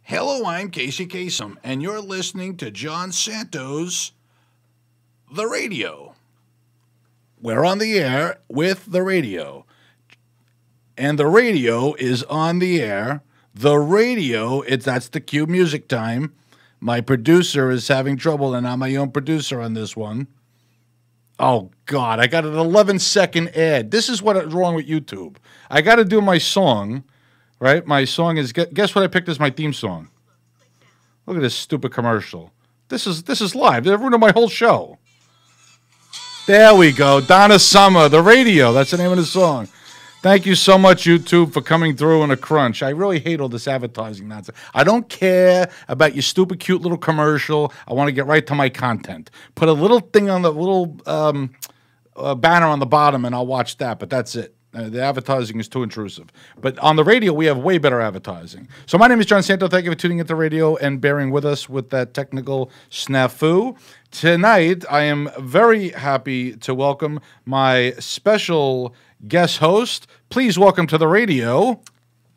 Hello, I'm Casey Kasem, and you're listening to John Santo's The Radio. We're on the air with the radio. And the radio is on the air. The radio, that's the cue music time. My producer is having trouble, and I'm my own producer on this one. Oh, God, I got an 11-second ad. This is what is wrong with YouTube. I got to do my song, right? My song is, guess what I picked as my theme song? Look at this stupid commercial. This is live. They're ruining my whole show. There we go. Donna Summer, The Radio. That's the name of the song. Thank you so much, YouTube, for coming through in a crunch. I really hate all this advertising nonsense. I don't care about your stupid, cute little commercial. I want to get right to my content. Put a little thing on the little banner on the bottom, and I'll watch that, but that's it. The advertising is too intrusive. But on the radio, we have way better advertising. So my name is John Santo. Thank you for tuning into the radio and bearing with us with that technical snafu. Tonight, I am very happy to welcome my special guest host. Please welcome to the radio,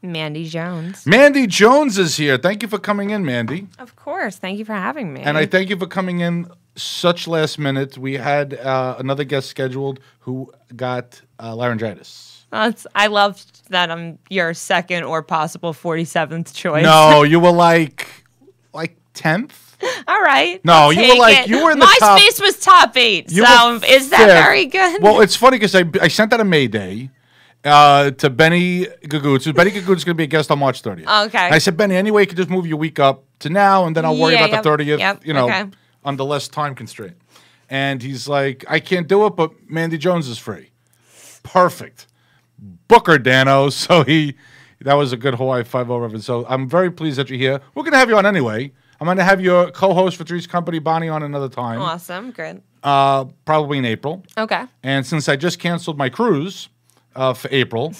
Mandy Jones. Mandy Jones is here. Thank you for coming in, Mandy. Of course. Thank you for having me. And I thank you for coming in such last minute. We had another guest scheduled who got laryngitis. I love that I'm your second or possible 47th choice. No, you were like 10th. All right. No, you were in the top. MySpace was top 8. So is that very good? Well, it's funny because I sent out a Mayday to Benny Gagoots. Benny Gagoots is going to be a guest on March 30th. Okay. And I said, Benny, anyway, you could just move your week up to now, and then I'll worry about the 30th, under less time constraint. And he's like, I can't do it, but Mandy Jones is free. Perfect. Booker, Dano. So that was a good Hawaii 5-0 reference. So I'm very pleased that you're here. We're going to have you on anyway. I'm going to have your co-host for Three's Company, Bonnie, on another time. Awesome. Good. Probably in April. Okay. And since I just canceled my cruise for April,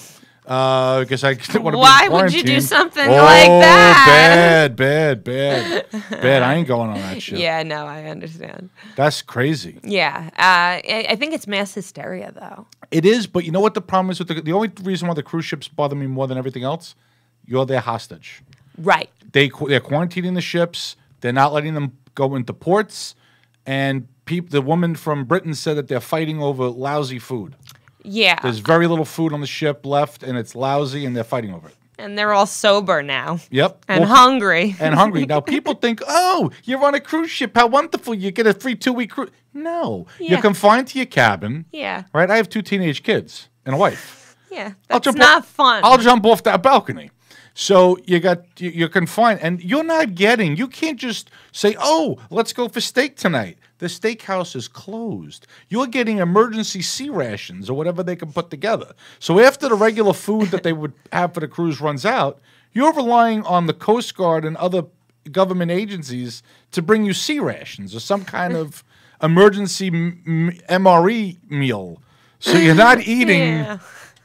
because I didn't want to be in Why would you do something like that? Bad. I ain't going on that shit. Yeah, no, I understand. That's crazy. Yeah. I think it's mass hysteria, though. It is, but you know what the problem is with the only reason why the cruise ships bother me more than everything else? You're their hostage. Right. They're quarantining the ships. They're not letting them go into ports. And the woman from Britain said that they're fighting over lousy food. Yeah. There's very little food on the ship left, and it's lousy, and they're fighting over it. And they're all sober now. Yep. And hungry. And hungry. Now, people think, oh, you're on a cruise ship. How wonderful. You get a free 2-week cruise. No. Yeah. You're confined to your cabin. Yeah. Right? I have 2 teenage kids and a wife. Yeah. That's not fun. I'll jump off that balcony. So you're confined, and you can't just say, oh, let's go for steak tonight. The steakhouse is closed. You're getting emergency sea rations or whatever they can put together. So after the regular food that they would have for the cruise runs out, you're relying on the Coast Guard and other government agencies to bring you sea rations or some kind of emergency MRE meal. So you're not eating... Yeah.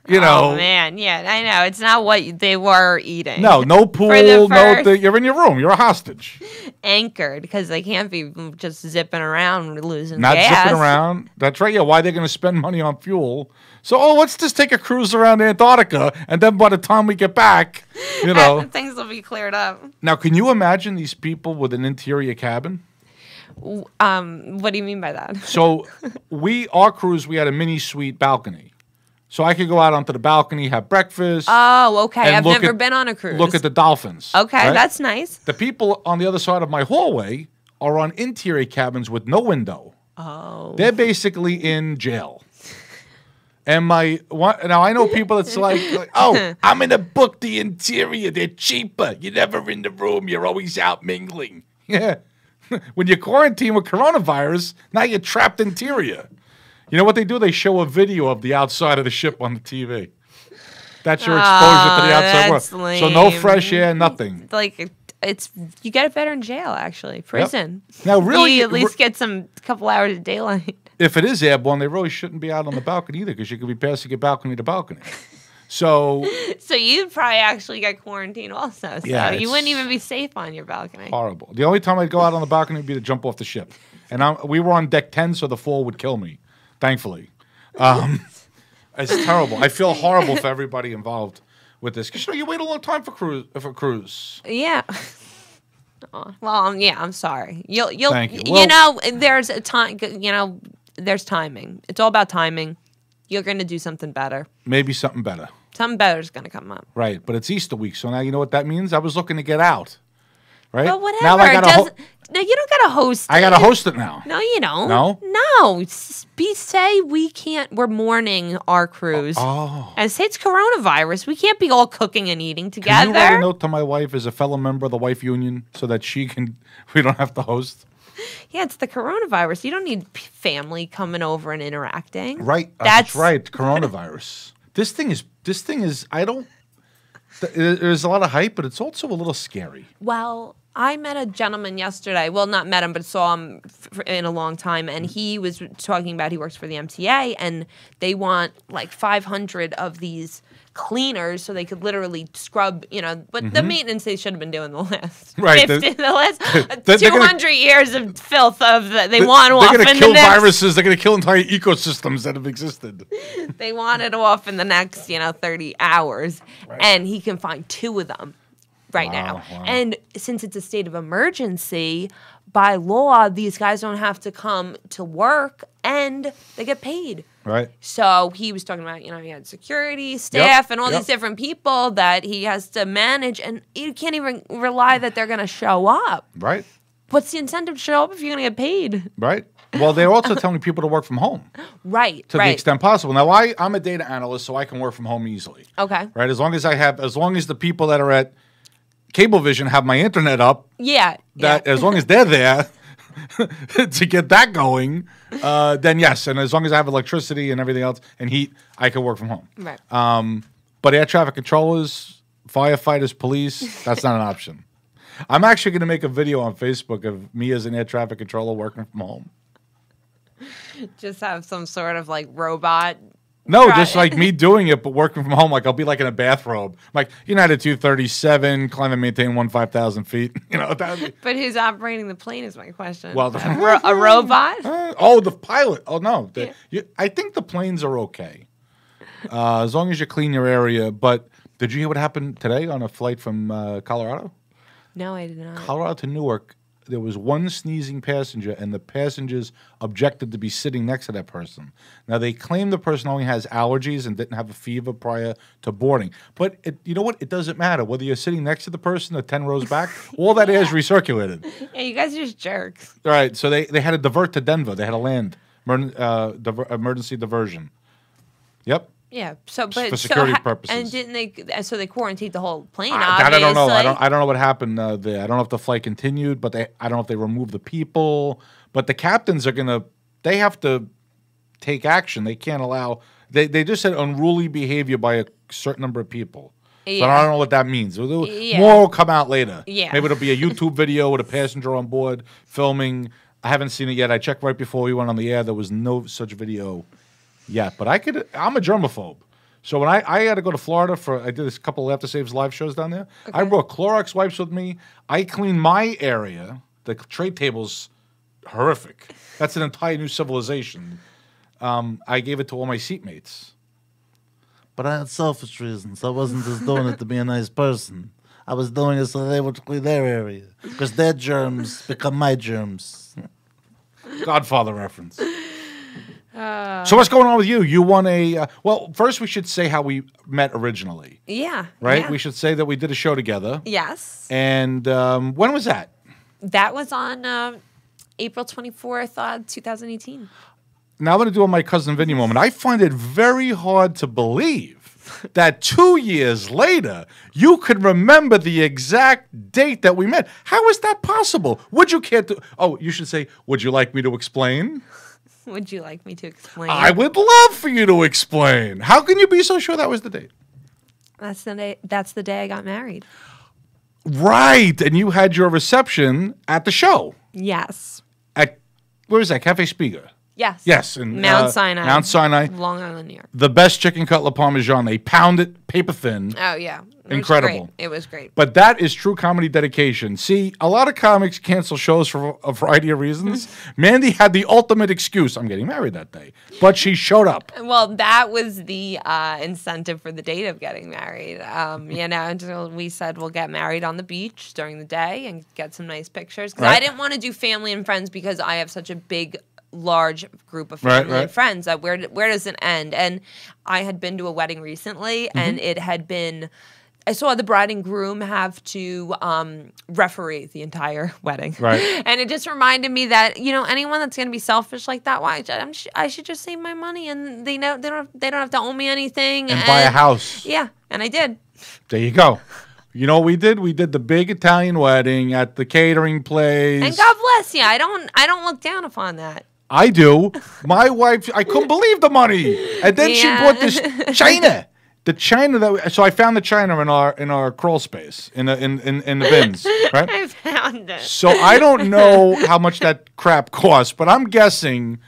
Oh, man, yeah, I know. It's not what they were eating. No pool, you're in your room. You're a hostage. Anchored, because they can't be just zipping around losing Not gas. zipping around. That's right, yeah. Why are they going to spend money on fuel? So, let's just take a cruise around Antarctica, and then by the time we get back, things will be cleared up. Now, can you imagine these people with an interior cabin? What do you mean by that? So, our cruise, we had a mini suite balcony. So I could go out onto the balcony, have breakfast. Oh, okay. I've never been on a cruise. Look at the dolphins. Okay, right? That's nice. The people on the other side of my hallway are on interior cabins with no window. Oh. They're basically in jail. And now I know people that's like, oh, I'm going to book the interior. They're cheaper. You're never in the room. You're always out mingling. Yeah. When you're quarantined with coronavirus, now you're trapped interior. You know what they do? They show a video of the outside of the ship on the TV. That's your exposure to the outside world. Lame. So no fresh air, nothing. You get it better in jail, actually. Prison. Yep. Now, really, you at least get couple hours of daylight. If it is airborne, they really shouldn't be out on the balcony either, because you could be passing your balcony to balcony. So you'd probably actually get quarantined also. So yeah, you wouldn't even be safe on your balcony. Horrible. The only time I'd go out on the balcony would be to jump off the ship. And we were on deck 10, so the fall would kill me. Thankfully. It's terrible. I feel horrible for everybody involved with this. Because you wait a long time for cruise. Yeah. Well, yeah, I'm sorry. You'll Thank you. you Well, know, there's a time, there's timing. It's all about timing. You're going to do something better. maybe something better. Something better is going to come up. Right, but it's Easter week, so now you know what that means? I was looking to get out. Right? But whatever. Now I gotta No, you don't got to host I it. got to host it now. No, you don't. No? No. Say we can't. We're mourning our cruise. Oh. And say it's coronavirus. We can't be all cooking and eating Can together. you write a note to my wife as a fellow member of the wife union so that we don't have to host? Yeah, it's the coronavirus. You don't need family coming over and interacting. Right. That's right. Coronavirus. This thing is, there's a lot of hype, but it's also a little scary. Well, I met a gentleman yesterday. Well, not met him, but saw him in a long time. And he was talking about he works for the MTA, and they want like 500 of these cleaners so they could literally scrub, but the maintenance they should have been doing the last Right, 50, the last 200 years of filth they want off. They're going to in kill the next, viruses. They're going to kill entire ecosystems that have existed. They want it off in the next, 30 hours. Right. And he can find 2 of them right now. Wow. And since it's a state of emergency, by law, these guys don't have to come to work and they get paid. Right. So he was talking about, he had security, staff, and all Yep. these different people that he has to manage, and you can't even rely that they're going to show up. Right. What's the incentive to show up if you're going to get paid? Right. Well, they're also telling people to work from home Right. to the extent possible. Now, I'm a data analyst, so I can work from home easily. Okay. Right. As long as the people that are at Cablevision have my internet up. Yeah. As long as they're there to get that going, then yes. And as long as I have electricity and everything else and heat, I can work from home. Right. But air traffic controllers, firefighters, police, that's not an option. I'm actually going to make a video on Facebook of me as an air traffic controller working from home. Just have some sort of like robot. No, just like me doing it, but working from home. Like I'll be like in a bathrobe. Like United 237, climb and maintain 5,000 feet. But who's operating the plane is my question. Well, a robot? The pilot. Oh no, I think the planes are okay as long as you clean your area. But did you hear what happened today on a flight from Colorado? No, I did not. Colorado to Newark. There was one sneezing passenger, and the passengers objected to be sitting next to that person. Now, they claim the person only has allergies and didn't have a fever prior to boarding. But you know what? It doesn't matter. Whether you're sitting next to the person or 10 rows back, all that air is recirculated. Yeah, you guys are just jerks. All right, so they had to divert to Denver. They had to land. Emergency diversion. Yep. Yeah. So, for security purposes. And didn't they? So they quarantined the whole plane. That I don't know. obviously. I don't know what happened there. I don't know if the flight continued, but I don't know if they removed the people. But the captains are they have to take action. They can't allow. They just said unruly behavior by a certain number of people. Yeah. But I don't know what that means. More will come out later. Yeah. Maybe it'll be a YouTube video with a passenger on board filming. I haven't seen it yet. I checked right before we went on the air. There was no such video yet. But I'm a germaphobe. So when I had to go to Florida I did a couple of After Saves live shows down there. Okay. I brought Clorox wipes with me. I cleaned my area. The trade table's horrific. That's an entire new civilization. I gave it to all my seatmates. But I had selfish reasons. I wasn't just doing it to be a nice person. I was doing it so they would clean their area. Because their germs become my germs. Godfather reference. So what's going on with you? You won well, first we should say how we met originally. Yeah. Right? Yeah. We should say that we did a show together. Yes. And when was that? That was on April 24th, 2018. Now I'm going to do a my cousin Vinny moment. I find it very hard to believe that 2 years later, you could remember the exact date that we met. How is that possible? Would you care to... Oh, you should say, would you like me to explain? Would you like me to explain? I would love for you to explain. How can you be so sure that was the date? That's the day I got married. Right. And you had your reception at the show. Yes. Where is that? Cafe Spiga. Yes. Yes, in Mount Sinai. Mount Sinai. Long Island, New York. The best chicken cutlet parmesan. They pound it paper thin. Oh, yeah. It was Incredible. great. It was great. But that is true comedy dedication. See, a lot of comics cancel shows for a variety of reasons. Mandy had the ultimate excuse. I'm getting married that day. But she showed up. Well, that was the incentive for the date of getting married. We said we'll get married on the beach during the day and get some nice pictures. Because I didn't want to do family and friends because I have such a large group of family and friends that where does it end? And I had been to a wedding recently, and it had been. I saw the bride and groom have to referee the entire wedding, right? And it just reminded me that anyone that's going to be selfish like that, I should just save my money, and they don't have to owe me anything and buy a house. Yeah, and I did. There you go. You know what we did? We did the big Italian wedding at the catering place. And God bless you. I don't look down upon that. I do. My wife, I couldn't believe the money, and then she bought this china. The china so I found the china in our crawl space in the bins, right? I found it. So I don't know how much that crap costs, but I'm guessing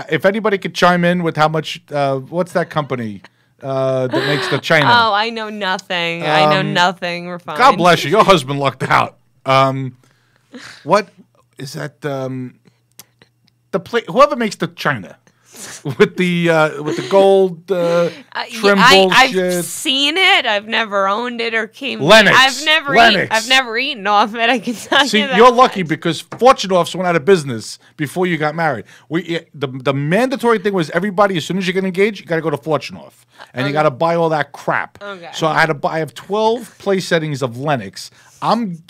if anybody could chime in with how much. What's that company that makes the china? Oh, I know nothing. I know nothing. We're fine. God bless you. Your husband lucked out. What is that? The plate. Whoever makes the china. With the gold trim bullshit. I've seen it. I've never owned it or came. Lennox. I've never eaten off it. I can tell See, you that. you're lucky because Fortunoffs went out of business before you got married. The mandatory thing was everybody, as soon as you get engaged, you got to go to Fortunoff, and you got to buy all that crap. Okay. So I have 12 place settings of Lennox. I'm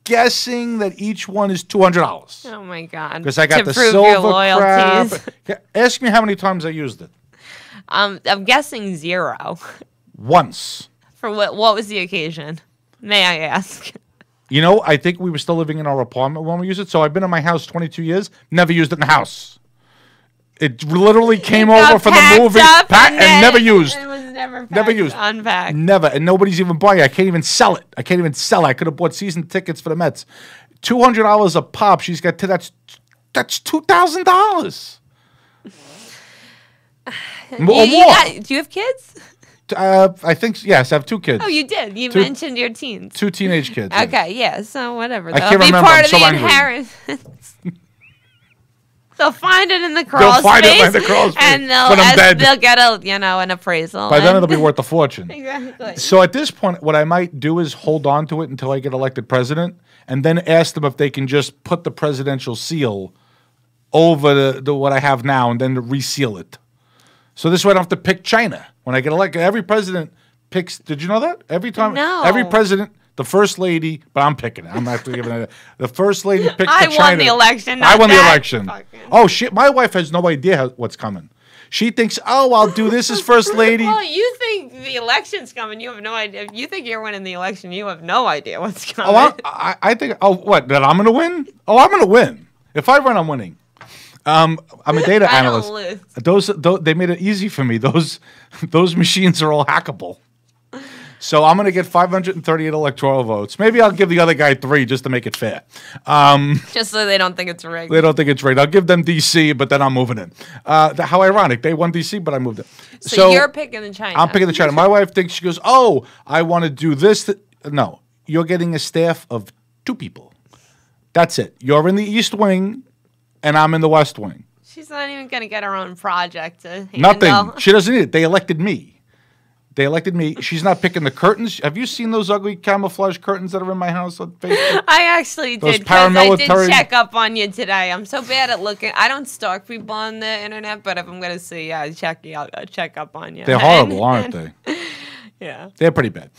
guessing that each one is $200. Oh my God! Because I got the prove silver your loyalties. crap. Ask me how many times I used it. I'm guessing 0. Once. For what was the occasion? May I ask? You know, I think we were still living in our apartment when we used it. So I've been in my house 22 years, never used it in the house. It literally came over from the movie, packed and never used. It was never packed, never used. Unpacked. Never. And nobody's even buying it. I can't even sell it. I could have bought season tickets for the Mets. $200 a pop. She's got that's $2,000. Or more. Do you have kids? I think, yes, I have 2 kids. Oh, you did. You mentioned your teens. 2 teenage kids. Yes. Okay, yeah, so whatever. I That'll can't be remember. part I'm of so the angry. inheritance. They'll find it in the crawl They'll find space, it in the crawl space and when I'm dead. they'll get an appraisal. By then it'll be worth a fortune. Exactly. So at this point, what I might do is hold on to it until I get elected president, and then ask them if they can just put the presidential seal over the what I have now, and then reseal it. So this way I don't have to pick China when I get elected. Every president picks. Did you know that? Every time, No. every president. The first lady, but I'm picking it. I'm not giving it. The first lady picked I the China. won the election. I won the that election. fucking- Oh shit! My wife has no idea what's coming. She thinks, oh, I'll do this as first lady. Well, you think the election's coming. You have no idea. If you think you're winning the election, you have no idea what's coming. Oh, I think. Oh, what? That I'm going to win? Oh, I'm going to win. If I run, I'm winning. I'm a data I analyst. don't lose. Those they made it easy for me. Those machines are all hackable. So I'm going to get 538 electoral votes. Maybe I'll give the other guy 3 just to make it fair. Just so they don't think it's rigged. They don't think it's rigged. I'll give them DC, but then I'm moving in. How ironic. They won DC, but I moved it. So you're picking the China. I'm picking the China. My wife thinks, she goes, oh, I want to do this. No, you're getting a staff of 2 people. That's it. You're in the East Wing, and I'm in the West Wing. She's not even going to get her own project to handle. Nothing. She doesn't need it. They elected me. She's not picking the curtains. Have you seen those ugly camouflage curtains that are in my house on Facebook? I actually did, because I did check up on you today. I'm so bad at looking. I don't stalk people on the internet, but if I'm going to see, I'll check up on you. They're horrible, aren't they? Yeah. They're pretty bad.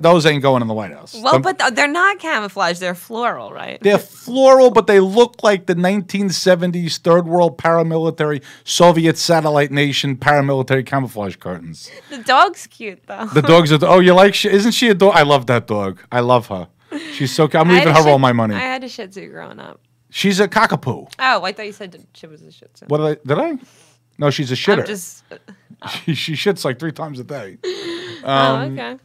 Those ain't going in the White House. Well, but they're not camouflage. They're floral, right? They're floral, but they look like the 1970s Third World paramilitary Soviet satellite nation paramilitary camouflage curtains. The dog's cute, though. The dogs are. Oh, you like? Isn't she a dog? I love that dog. I love her. She's so. I'm leaving her all my money. I had a Shih Tzu growing up. She's a cockapoo. Oh, I thought you said she was a Shih Tzu. What did I? No, she's a shitter. I'm just. She shits like 3 times a day. Okay.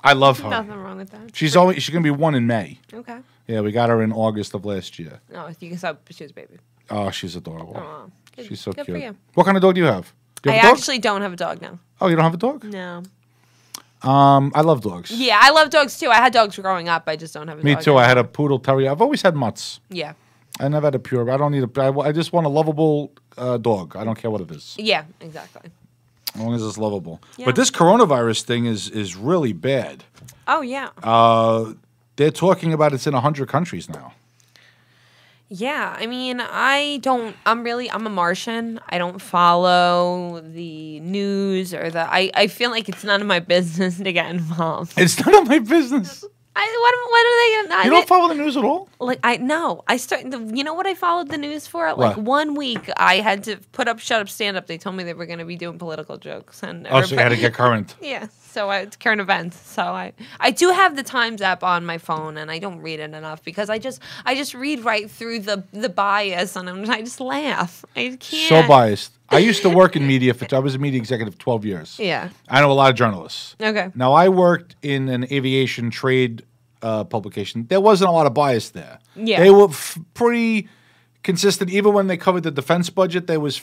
I love her. Nothing wrong with that. She's gonna be 1 in May. Okay. Yeah, we got her in August of last year. Oh, you can stop. She was a baby. Oh, she's adorable. Oh, She's so Good cute. for you. What kind of dog do you have? Do you I have a dog? actually don't have a dog now. Oh, you don't have a dog? No. I love dogs. Yeah, I love dogs too. I had dogs growing up. I just don't have a Me dog. too. I had a anymore. poodle terrier. I've always had mutts. Yeah. I never had a pure. I don't need a. I just want a lovable dog. I don't care what it is, Yeah, exactly. as long as it's lovable. Yeah. But this coronavirus thing is really bad. Oh, yeah. They're talking about it's in 100 countries now. Yeah, I mean, I'm a Martian. I don't follow the news or I feel like it's none of my business to get involved. It's none of my business. What are they? You don't follow the news at all? You know what I followed the news for? Like What? 1 week, I had to put up Shut Up, Stand Up. They told me they were going to be doing political jokes and Oh, so you had to get current. yeah. So it's current events. So I do have the Times app on my phone, and I don't read it enough because I just read right through the bias, and I just laugh. I can't. So biased. I used to work in media. I was a media executive 12 years. Yeah. I know a lot of journalists. Okay. Now, I worked in an aviation trade publication. There wasn't a lot of bias there. Yeah. They were pretty consistent. Even when they covered the defense budget, there was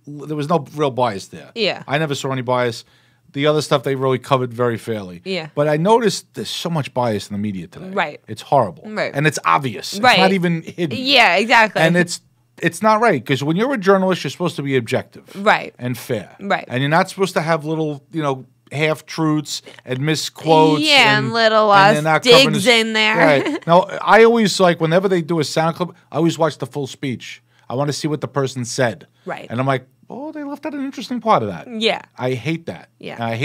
no real bias there. Yeah. I never saw any bias. The other stuff they really covered very fairly. Yeah. But I noticed there's so much bias in the media today. Right. It's horrible. Right. And it's obvious. It's Right. not even hidden. Yeah, exactly. And it's not right because when you're a journalist, you're supposed to be objective, Right. and fair, Right. and you're not supposed to have little, half truths and misquotes, Yeah, and little they're not covering digs in there. Right. Now, I always whenever they do a sound clip, I always watch the full speech. I want to see what the person said, Right. And I'm like, oh, they left out an interesting part of that. Yeah. I hate that. Yeah. And I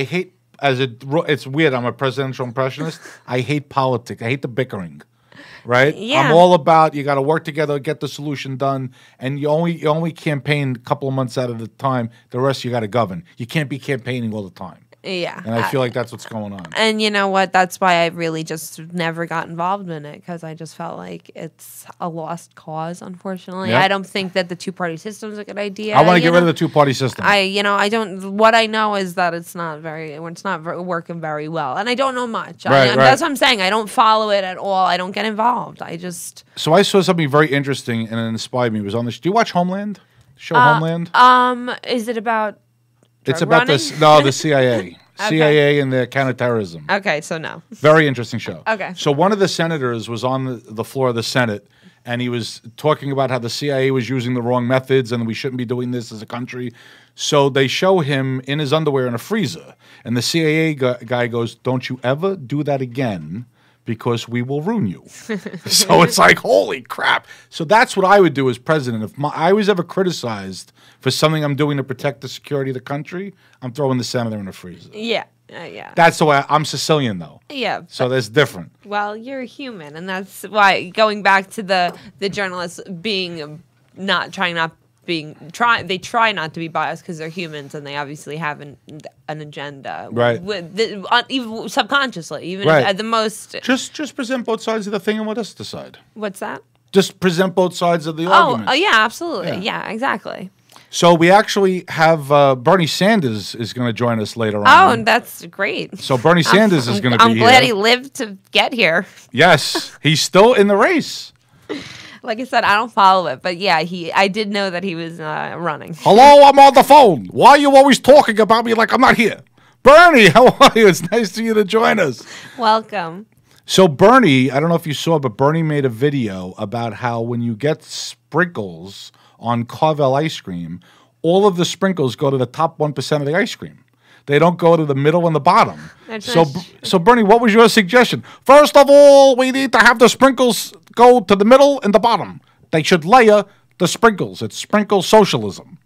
hate it's weird. I'm a presidential impressionist. I hate politics. I hate the bickering. Right? Yeah. I'm all about you got to work together, get the solution done, and you only campaign a couple of months out of the time. The rest you got to govern. You can't be campaigning all the time. Yeah. And I feel like that's what's going on. And you know what? That's why I really just never got involved in it because I just felt like it's a lost cause, unfortunately. Yeah. I don't think that the two-party system is a good idea. I want to get rid of the two-party system. I don't. What I know is that it's not working very well, and I don't know much. Right. That's what I'm saying. I don't follow it at all. I don't get involved. I just. So I saw something very interesting and it inspired me. It was on this. Do you watch Homeland? Show Homeland? Is it about? It's drug about running? the CIA. CIA and their counterterrorism. Okay, so no. Very interesting show. Okay. So one of the senators was on the floor of the Senate, and he was talking about how the CIA was using the wrong methods and we shouldn't be doing this as a country. So they show him in his underwear in a freezer, and the CIA guy goes, "Don't you ever do that again, because we will ruin you." So it's like, holy crap. So that's what I would do as president. If I was ever criticized for something I'm doing to protect the security of the country, I'm throwing the senator in the freezer. Yeah. Yeah. That's the way I'm Sicilian, though. Yeah. So that's different. Well, you're a human, and that's why going back to the journalists being they try not to be biased because they're humans and they obviously have an agenda, Right. Even subconsciously, even Right. at the most. Just present both sides of the thing and let us decide. What's that? Just present both sides of the argument. Oh, yeah, absolutely, Yeah. yeah, exactly. So we actually have Bernie Sanders is going to join us later Oh, on. and that's great. So Bernie Sanders is going to be I'm glad he here. lived to get here. Yes, he's still in the race. Like I said, I don't follow it, but yeah, I did know that he was running. Hello, I'm on the phone. Why are you always talking about me like I'm not here? Bernie, how are you? It's nice for you to join us. Welcome. So Bernie, I don't know if you saw, but Bernie made a video about how when you get sprinkles on Carvel ice cream, all of the sprinkles go to the top 1% of the ice cream. They don't go to the middle and the bottom. That's So, nice. so Bernie, what was your suggestion? First of all, we need to have the sprinkles go to the middle and the bottom. They should layer the sprinkles. It's sprinkle socialism.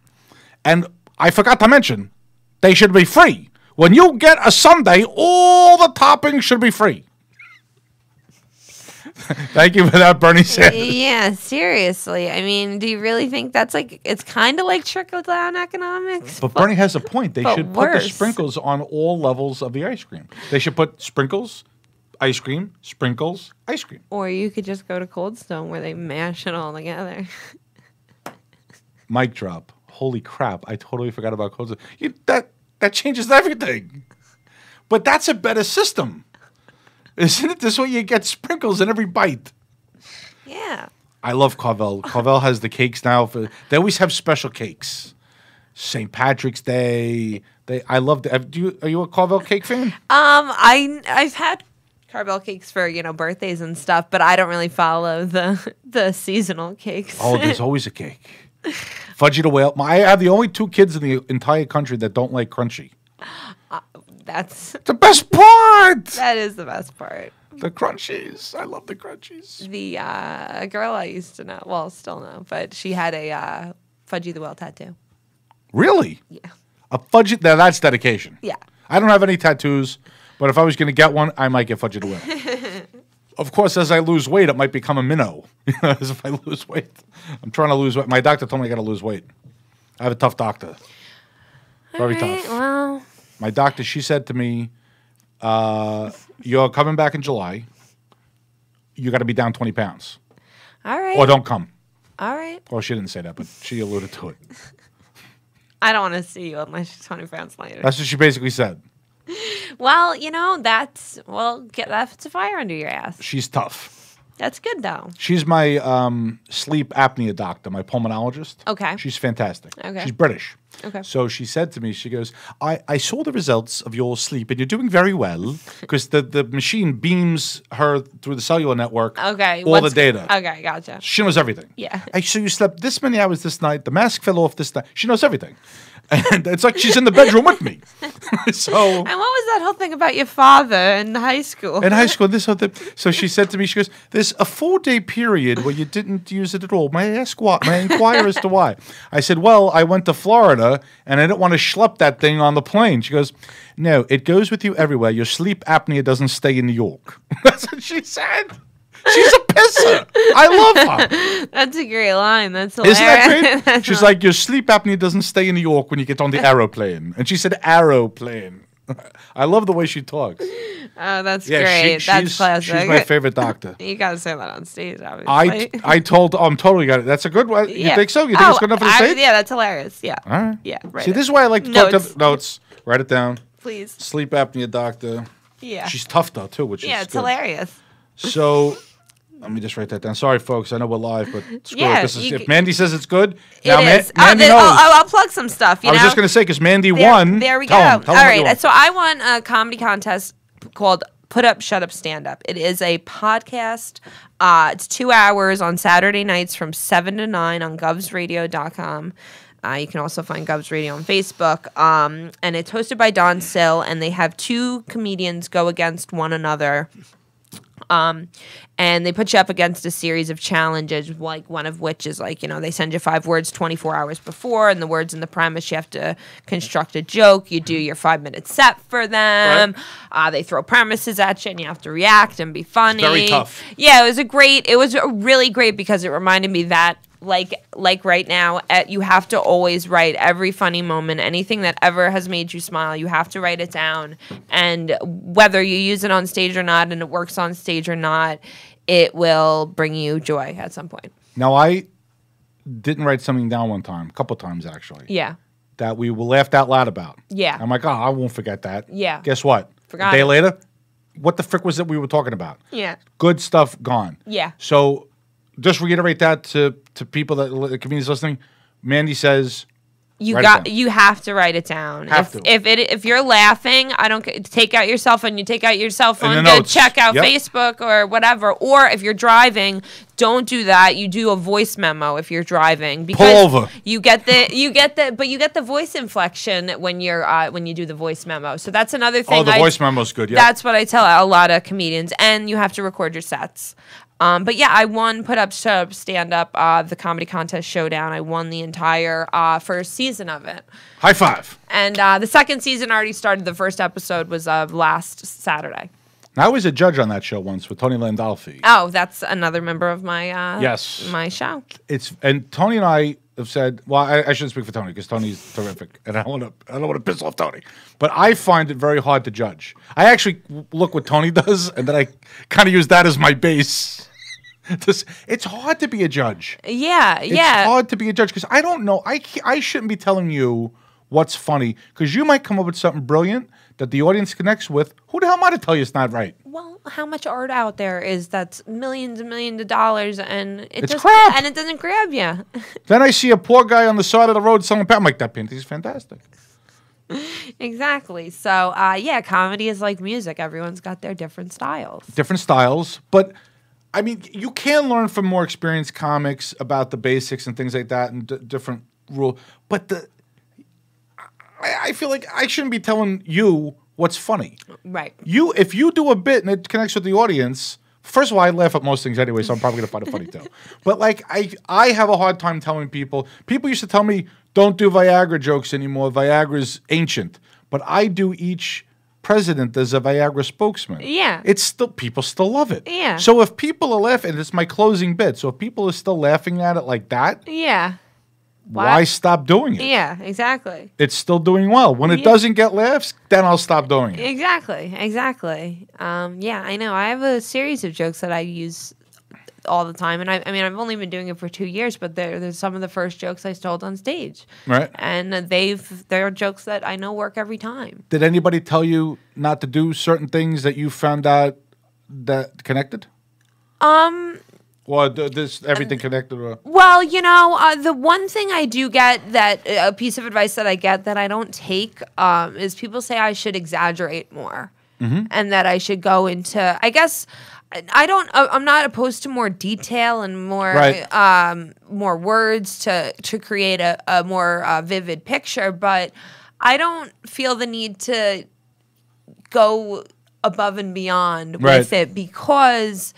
And I forgot to mention, they should be free. When you get a sundae, all the toppings should be free. Thank you for that, Bernie Sanders. Yeah, seriously. I mean, do you really think that's it's kind of like trickle down economics? But Bernie has a point. They but should put the worse. sprinkles on all levels of the ice cream. They should put sprinkles, ice cream, sprinkles, ice cream. Or you could just go to Cold Stone where they mash it all together. Mic drop. Holy crap. I totally forgot about Cold Stone. That changes everything. But that's a better system. Isn't it? This way you get sprinkles in every bite. Yeah. I love Carvel. Carvel has the cakes now. They always have special cakes. St. Patrick's Day. I love the. Are you a Carvel cake fan? I've had Carvel cakes for birthdays and stuff, but I don't really follow the seasonal cakes. Oh, there's always a cake. Fudgy the Whale. I have the only 2 kids in the entire country that don't like crunchy. That's the best part. That is the best part. The crunchies. I love the crunchies. The girl I used to know, well, still know, but she had a Fudgy the Whale tattoo. Really? Yeah. A Fudgy. Now that's dedication. Yeah. I don't have any tattoos, but if I was going to get one, I might get Fudgy the Whale. Of course, as I lose weight, it might become a minnow. As if I lose weight. I'm trying to lose weight. My doctor told me I got to lose weight. I have a tough doctor. Very tough. Well. My doctor, she said to me, you're coming back in July. You got to be down 20 pounds. All right. Or don't come. All right. Well, she didn't say that, but she alluded to it. I don't want to see you unless you're 20 pounds lighter. That's what she basically said. Well, that's a fire under your ass. She's tough. That's good, though. She's my sleep apnea doctor, my pulmonologist. Okay. She's fantastic. Okay. She's British. Okay. So she said to me, she goes, I saw the results of your sleep, and you're doing very well, because the machine beams her through the cellular network Okay. all the data. Okay, gotcha. She knows everything. Yeah. So you slept this many hours this night, the mask fell off this night. She knows everything. And it's like she's in the bedroom with me. So. And what was that whole thing about your father in high school? In high school, this whole thing. So she said to me, she goes, there's a 4-day period where you didn't use it at all. May I ask why? May I inquire as to why? I said, well, I went to Florida, and I didn't want to schlep that thing on the plane. She goes, no, it goes with you everywhere. Your sleep apnea doesn't stay in New York. That's what she said. She's a pisser. I love her. That's a great line. That's hilarious. Isn't that great? She's like, your sleep apnea doesn't stay in New York when you get on the aeroplane. And she said aeroplane. I love the way she talks. Oh, that's great. That's classic. She's my favorite doctor. You got to say that on stage, obviously. I told, I'm totally got it. That's a good one. You Yeah. think so? You think it's good enough for the stage? Yeah, that's hilarious. Yeah. All right. Yeah. Right. See, this is why I like to talk to notes. Write it down. Please. Sleep apnea doctor. Yeah. She's tough, though, too, which is Yeah, it's good. hilarious. So, let me just write that down. Sorry, folks. I know we're live, but screw Yeah, it. This is, if Mandy says it's good, now It is. Mandy knows. I'll plug some stuff. I was just going to say, because Mandy There- won. There we go. Tell 'em All what you right. won. So I won a comedy contest called Put Up, Shut Up, Stand Up. It is a podcast. It's 2 hours on Saturday nights from 7 to 9 on govsradio.com. You can also find Govs Radio on Facebook. And it's hosted by Don Sill, and they have 2 comedians go against one another. And they put you up against a series of challenges, like one of which is like, they send you 5 words 24 hours before, and the words in the premise, you have to construct a joke. You do your 5-minute set for them. Right. They throw premises at you, and you have to react and be funny. It's very tough. Yeah, it was really great because it reminded me that like right now, you have to always write every funny moment, anything that ever has made you smile, you have to write it down. And whether you use it on stage or not, and it works on stage or not, it will bring you joy at some point. Now, I didn't write something down one time, a couple times actually. Yeah. That we laughed out loud about. Yeah. I'm like, I won't forget that. Yeah. Guess what? Forgot A day it. later, what the frick was it we were talking about? Yeah. Good stuff gone. Yeah. So just reiterate that to people that comedians listening. Mandy says, You write it down. you have to write it down. If you're laughing, take out your cell phone. You take out your cell phone to check out Facebook or whatever. Or if you're driving, don't do that. You do a voice memo if you're driving, because pull over. You get the voice inflection when you do the voice memo. So that's another thing. Oh, the voice memo's good. Yeah. That's what I tell a lot of comedians, and you have to record your sets. But yeah, I won Put Up, Shut Up, Stand Up, the comedy contest showdown. I won the entire first season of it. High five. And the second season already started. The first episode was last Saturday. I was a judge on that show once with Tony Landolfi. Oh, that's another member of my my show. And Tony and I have said, well, I shouldn't speak for Tony because Tony's terrific, and I don't want to piss off Tony. But I find it very hard to judge. I actually look what Tony does, and then I kind of use that as my base. It's hard to be a judge. Yeah, It's hard to be a judge because I don't know. I shouldn't be telling you what's funny because you might come up with something brilliant that the audience connects with. Who the hell am I to tell you it's not right? Well, how much art out there is that's millions and millions of dollars, and It's crap. and it doesn't grab you. Then I see a poor guy on the side of the road selling I'm like, that painting's fantastic. Exactly. So, yeah, comedy is like music. Everyone's got their different styles. Different styles, but I mean, you can learn from more experienced comics about the basics and things like that, and different rule. But I feel like I shouldn't be telling you what's funny. Right. If you do a bit and it connects with the audience. First of all, I laugh at most things anyway, so I'm probably gonna find it funny too. But like, I have a hard time telling people. People used to tell me, "Don't do Viagra jokes anymore. Viagra's ancient." But I do each president as a Viagra spokesman. Yeah. It's still people still love it. Yeah. So if people are laughing, it's my closing bit. So if people are still laughing at it like that, Yeah. why stop doing it? Yeah, exactly. It's still doing well. When it doesn't get laughs, then I'll stop doing it. Exactly. Yeah, I know. I have a series of jokes that I use all the time, and I mean, I've only been doing it for 2 years, but there's some of the first jokes I told on stage, Right. and they're jokes that I know work every time. Did anybody tell you not to do certain things that you found out that connected? Or this everything connected? Or? Well, the one thing I do get that a piece of advice that I get that I don't take is people say I should exaggerate more, and that I should go into. I guess I'm not opposed to more detail and more more words to create a more vivid picture, but I don't feel the need to go above and beyond with it because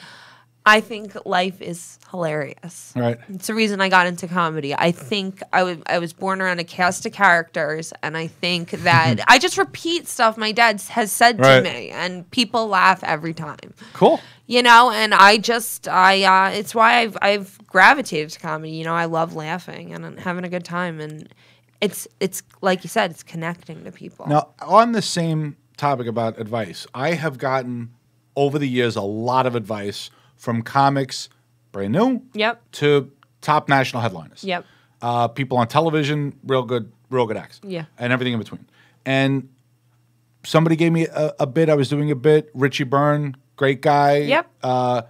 I think life is hilarious. Right. It's the reason I got into comedy. I think I was born around a cast of characters, and I think that I just repeat stuff my dad has said to me, and people laugh every time. Cool. And it's why I've gravitated to comedy. I love laughing and having a good time, and it's like you said, it's connecting to people. Now, on the same topic about advice, I have gotten over the years a lot of advice from comics, brand new, to top national headliners. Yep. People on television, real good acts. Yeah. And everything in between. And somebody gave me a bit. I was doing a bit. Richie Byrne, great guy. Yep.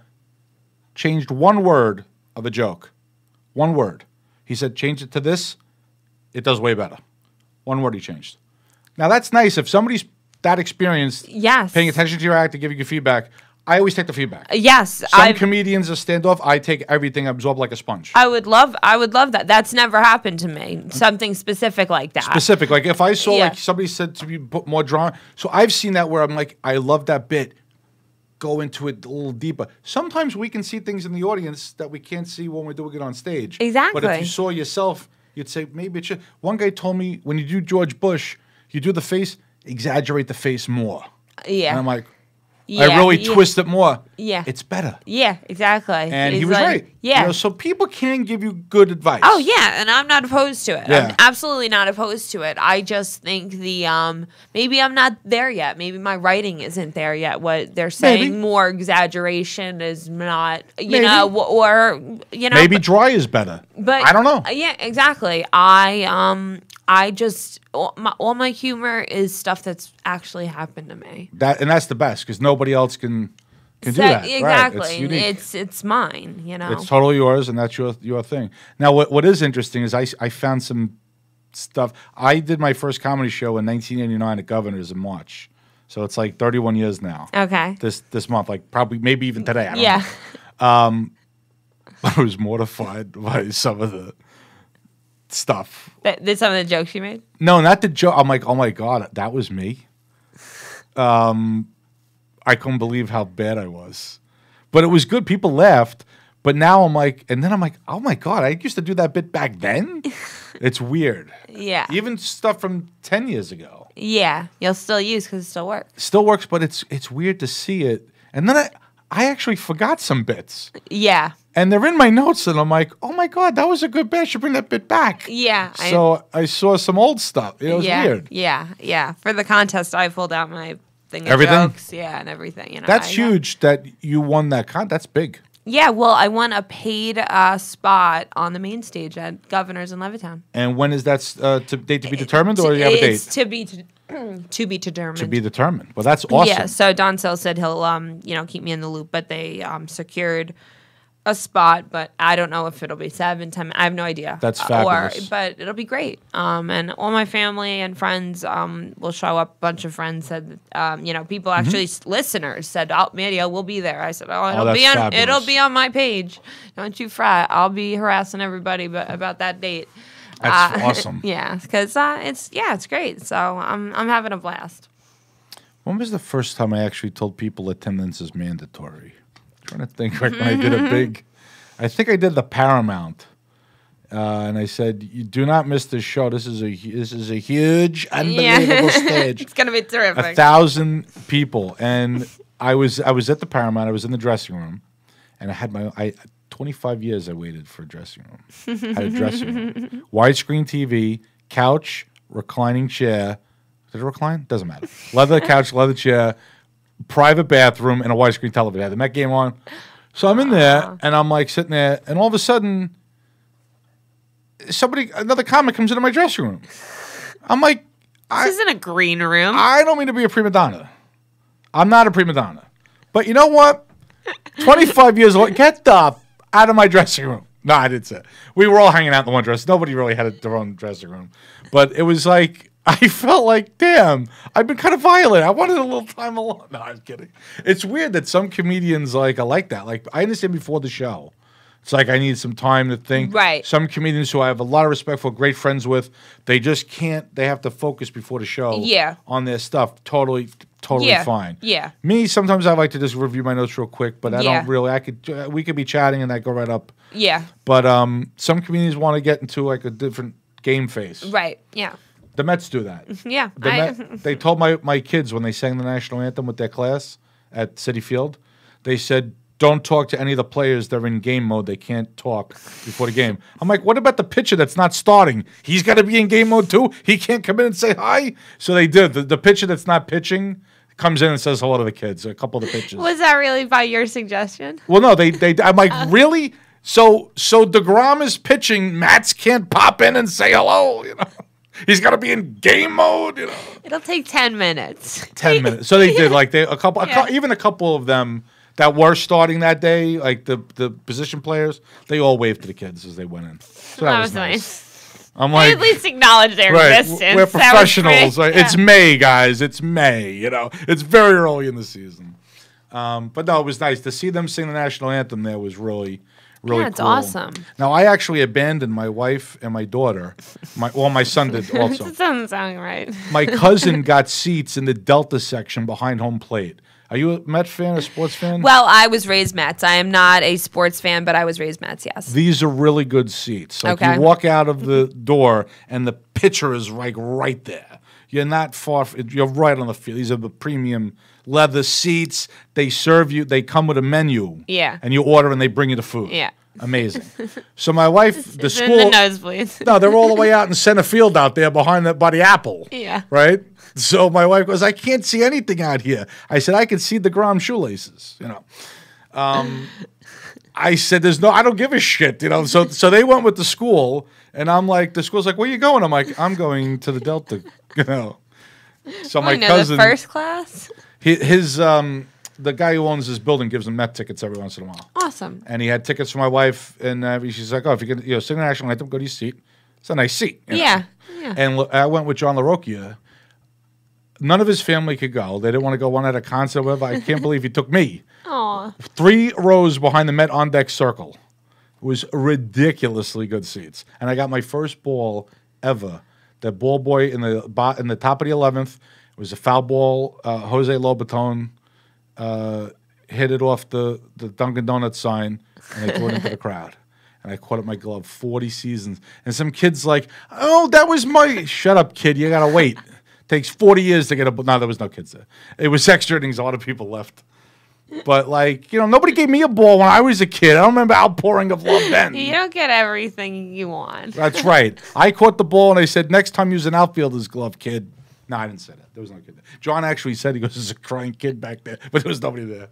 Changed one word of a joke. One word. He said, change it to this. It does way better. One word he changed. Now, that's nice. If somebody's that experienced, paying attention to your act and giving you feedback, I always take the feedback. Yes. Some comedians are standoff. I take everything, absorb like a sponge. I would love that. That's never happened to me. Something specific like that. Specific. Like if I saw like somebody said to me, put more drama. So I've seen that where I'm like, I love that bit. Go into it a little deeper. Sometimes we can see things in the audience that we can't see when we're doing it on stage. Exactly. But if you saw yourself, you'd say, maybe it should. One guy told me, when you do George Bush, you do the face, exaggerate the face more. Yeah. And I'm like, I really twist it more. Yeah. It's better. Yeah, exactly. And he was right. Yeah. So people can give you good advice. Oh, yeah, and I'm not opposed to it. Yeah. I'm absolutely not opposed to it. I just think maybe I'm not there yet. Maybe my writing isn't there yet. What they're saying, more exaggeration is not, you know, or, you know. Maybe dry is better. But I don't know. Yeah, exactly. I just all my humor is stuff that's actually happened to me. That's the best because nobody else can do that. Exactly. Right. It's unique. It's mine. You know, it's totally yours, and that's your thing. Now, what is interesting is I found some stuff. I did my first comedy show in 1989 at Governor's in March, so it's like 31 years now. Okay. This month, like probably maybe even today. I don't know. I was mortified by some of the stuff. Some of the jokes you made? No, not the joke. I'm like, oh my God, that was me. I couldn't believe how bad I was. But it was good. People laughed. But now I'm like, oh my God, I used to do that bit back then? It's weird. Yeah. Even stuff from 10 years ago. Yeah. You'll still use because it still works. Still works, but it's weird to see it. And then I actually forgot some bits. Yeah. And they're in my notes, and I'm like, oh my God, that was a good bit. I should bring that bit back. Yeah. So I saw some old stuff. It was weird. Yeah. For the contest, I pulled out my thing of jokes. Yeah, and everything. You know, that's huge that you won that contest. That's big. Yeah, well, I won a paid spot on the main stage at Governor's in Levittown. And when is that date to be determined, or do you have a date? It's to be To be determined. To be determined. Well, that's awesome. Yeah, so Don Sell said he'll keep me in the loop, but they secured a spot, but I don't know if it'll be 7, 10. I have no idea. That's fabulous. But it'll be great. And all my family and friends will show up. A bunch of friends said, people actually listeners said, "Oh, Mandy, we'll be there." I said, it'll be on my page. Don't you fret. I'll be harassing everybody about that date. That's awesome. Yeah, because it's great. So I'm having a blast. When was the first time I actually told people attendance is mandatory? I'm trying to think, like when I did I think I did the Paramount, and I said, "You do not miss this show. This is a huge, unbelievable stage. It's gonna be terrific. 1,000 people." And I was at the Paramount. I was in the dressing room, and I had 25 years I waited for a dressing room. Had a dressing room, widescreen TV, couch, reclining chair. Did it recline? Doesn't matter. Leather couch, leather chair, private bathroom, and a widescreen television. I had the Met game on. So I'm in there, and I'm like sitting there, and all of a sudden, another comic comes into my dressing room. I'm like, this isn't a green room. I don't mean to be a prima donna. I'm not a prima donna. But you know what? 25 years old, get the out of my dressing room. No, I didn't say it. We were all hanging out in the one dress. Nobody really had their own dressing room. But it was like, I felt like, damn, I've been kind of violent. I wanted a little time alone. No, I'm kidding. It's weird that some comedians are like that. Like, I understand before the show. It's like I need some time to think. Right. Some comedians who I have a lot of respect for, great friends with, they just can't. They have to focus before the show on their stuff. Totally fine. Yeah. Me, sometimes I like to just review my notes real quick, but I don't really. We could be chatting and I go right up. Yeah. But some comedians want to get into like a different game face. Right. Yeah. The Mets do that. Yeah. They told my kids when they sang the national anthem with their class at Citi Field, they said, don't talk to any of the players. They're in game mode. They can't talk before the game. I'm like, what about the pitcher that's not starting? He's got to be in game mode too? He can't come in and say hi? So they did. The pitcher that's not pitching comes in and says hello to the kids, a couple of the pitchers. Was that really by your suggestion? Well, no, I'm like, really? So DeGrom is pitching. Mats can't pop in and say hello, He's got to be in game mode, It'll take 10 minutes. 10 minutes. So they did, like, even a couple of them that were starting that day, like the position players, they all waved to the kids as they went in. So that was nice. I'm like, at least acknowledge their existence. We're professionals. Right? It's May, guys. It's May. It's very early in the season. But no, it was nice to see them sing the national anthem. There was really cool. It's awesome. Now I actually abandoned my wife and my daughter. My son did also. That doesn't sound right. My cousin got seats in the Delta section behind home plate. Are you a Met fan, a sports fan? Well, I was raised Mets. I am not a sports fan, but I was raised Mets, yes. These are really good seats. Like you walk out of the door, and the pitcher is like right there. You're not far. You're right on the field. These are the premium leather seats. They serve you. They come with a menu. Yeah. And you order, and they bring you the food. Yeah. Amazing. So my wife, the school. In the nosebleeds. No, they're all the way out in center field out there by the apple. Yeah. Right? So my wife goes, I can't see anything out here. I said, I can see the DeGrom shoelaces, I said, I don't give a shit, So they went with the school, and I'm like, the school's like, where you going? I'm like, I'm going to the Delta, So my cousin. The first class? The guy who owns this building gives him Met tickets every once in a while. Awesome. And he had tickets for my wife, and she's like, oh, if you can, sing the national anthem, go to your seat. It's a nice seat. Yeah. And I went with John LaRocchia. None of his family could go. They didn't want to go one at a concert or whatever. I can't believe he took me. Aw. 3 rows behind the Met on deck circle. It was ridiculously good seats. And I got my first ball ever. The ball boy in the top of the 11th. It was a foul ball. Jose Lobaton hit it off the Dunkin' Donuts sign, and I threw it into the crowd. And I caught it in my glove 40 seasons. And some kid's like, oh, that was my... Shut up, kid. You got to wait. Takes 40 years to get a... No, there was no kids there. It was extra innings. A lot of people left. But, nobody gave me a ball when I was a kid. I don't remember outpouring of love then. You don't get everything you want. That's right. I caught the ball, and I said, next time use an outfielder's glove, kid. No, I didn't say that. There was no kid there. John actually said, he goes, there's a crying kid back there. But there was nobody there.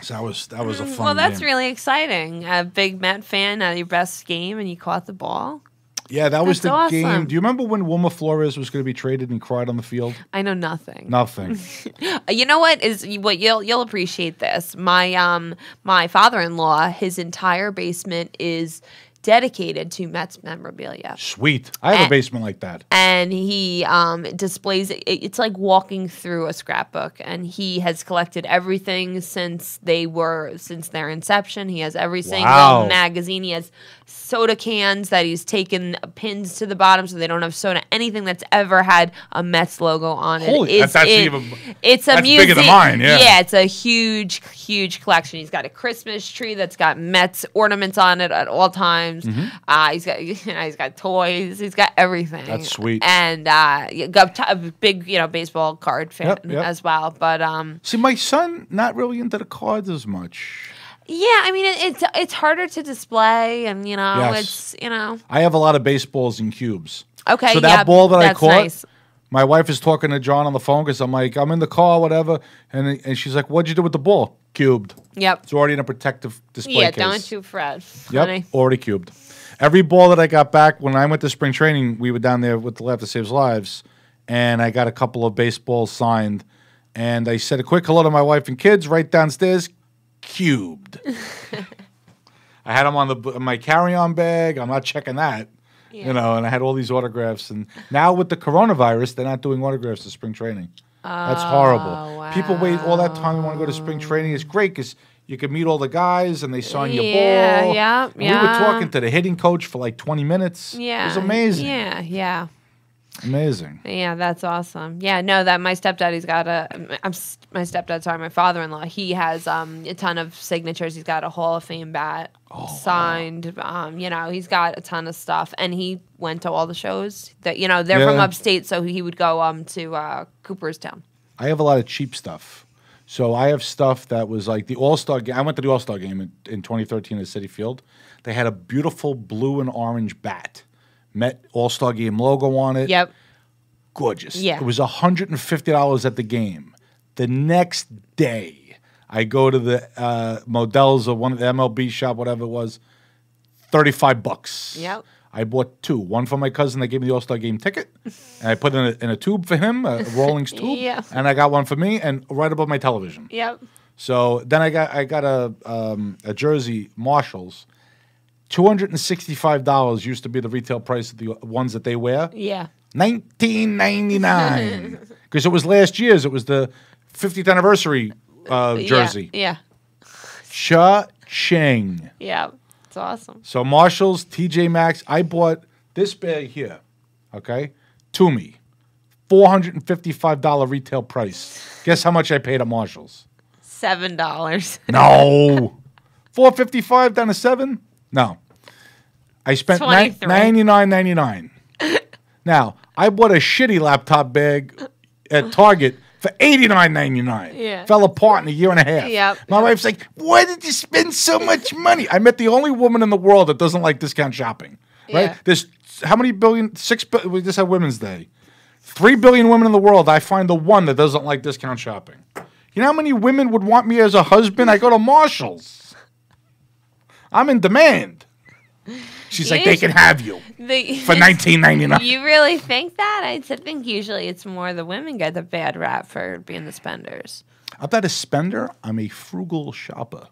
So that was a fun Well, that's game. really exciting. A big Met fan at your best game, and you caught the ball. Yeah, that was That's the game. awesome. Do you remember when Wilma Flores was going to be traded and cried on the field? I know nothing. Nothing. You know what you'll appreciate this. My father-in-law, his entire basement is dedicated to Mets memorabilia. Sweet. I have a basement like that. And he displays it. It's like walking through a scrapbook, and he has collected everything since their inception. He has every single magazine. He has soda cans that he's taken pins to the bottom so they don't have soda. Anything that's ever had a Mets logo on it. Holy, it's a museum. Bigger than mine. Yeah, it's a huge collection. He's got a Christmas tree that's got Mets ornaments on it at all times. He's got toys. He's got everything. That's sweet. And got a big baseball card fan as well. But see, my son not really into the cards as much. yeah, I mean it's harder to display, and Yes. it's I have a lot of baseballs in cubes. okay. So that ball that I that's caught, nice. my wife is talking to John on the phone because I'm like, I'm in the car, whatever, and she's like, "What'd you do with the ball?" Cubed. Yep. It's already in a protective display Yeah, case. don't you fret, Yep, honey. already cubed. Every ball that I got back when I went to spring training, we were down there with the Laughter Saves Lives, and I got a couple of baseballs signed, and I said a quick hello to my wife and kids right downstairs, cubed. I had them on my carry-on bag. I'm not checking that, and I had all these autographs. And now with the coronavirus, they're not doing autographs at spring training. That's horrible. Wow. People wait all that time and want to go to spring training. It's great because you can meet all the guys and they sign your ball. Yeah, And we were talking to the hitting coach for like 20 minutes. Yeah. It was amazing. Yeah. Amazing. Yeah, that's awesome. Yeah, no, that my stepdad's got my father-in-law. He has a ton of signatures. He's got a Hall of Fame bat signed. He's got a ton of stuff, and he went to all the shows. That they're from upstate, so he would go to Cooperstown. I have a lot of cheap stuff. So I have stuff that was like the All-Star game. I went to the All-Star game in 2013 at Citi Field. They had a beautiful blue and orange bat. Met All-Star Game logo on it. Yep. Gorgeous. Yeah. It was $150 at the game. The next day, I go to the Models or one of the MLB shop, whatever it was, $35. Yep. I bought two. One for my cousin that gave me the All-Star Game ticket, and I put it in a tube for him, a Rawlings tube. Yeah. And I got one for me, and right above my television. Yep. So then I got a jersey, Marshalls. $265 used to be the retail price of the ones that they wear. Yeah. $19.99 because it was last year's. It was the 50th anniversary jersey. Yeah. Cha-ching. Yeah. It's awesome. So Marshalls, TJ Maxx. I bought this bag here. Okay, to me, $455 retail price. Guess how much I paid at Marshalls? $7. No, $455 down to $7. No, I spent $99.99. Now I bought a shitty laptop bag at Target for $89.99. Yeah. Fell apart in a year and a half. Yep. My wife's like, "Why did you spend so much money?" I met the only woman in the world that doesn't like discount shopping. Right? Yeah. There's how many billion? 6 billion. We just had Women's Day. 3 billion women in the world. I find the one that doesn't like discount shopping. You know how many women would want me as a husband? I go to Marshalls. I'm in demand. She's like, they can have you for $19.99. You really think that? I think usually it's more the women get the bad rap for being the spenders. I'm not a spender. I'm a frugal shopper.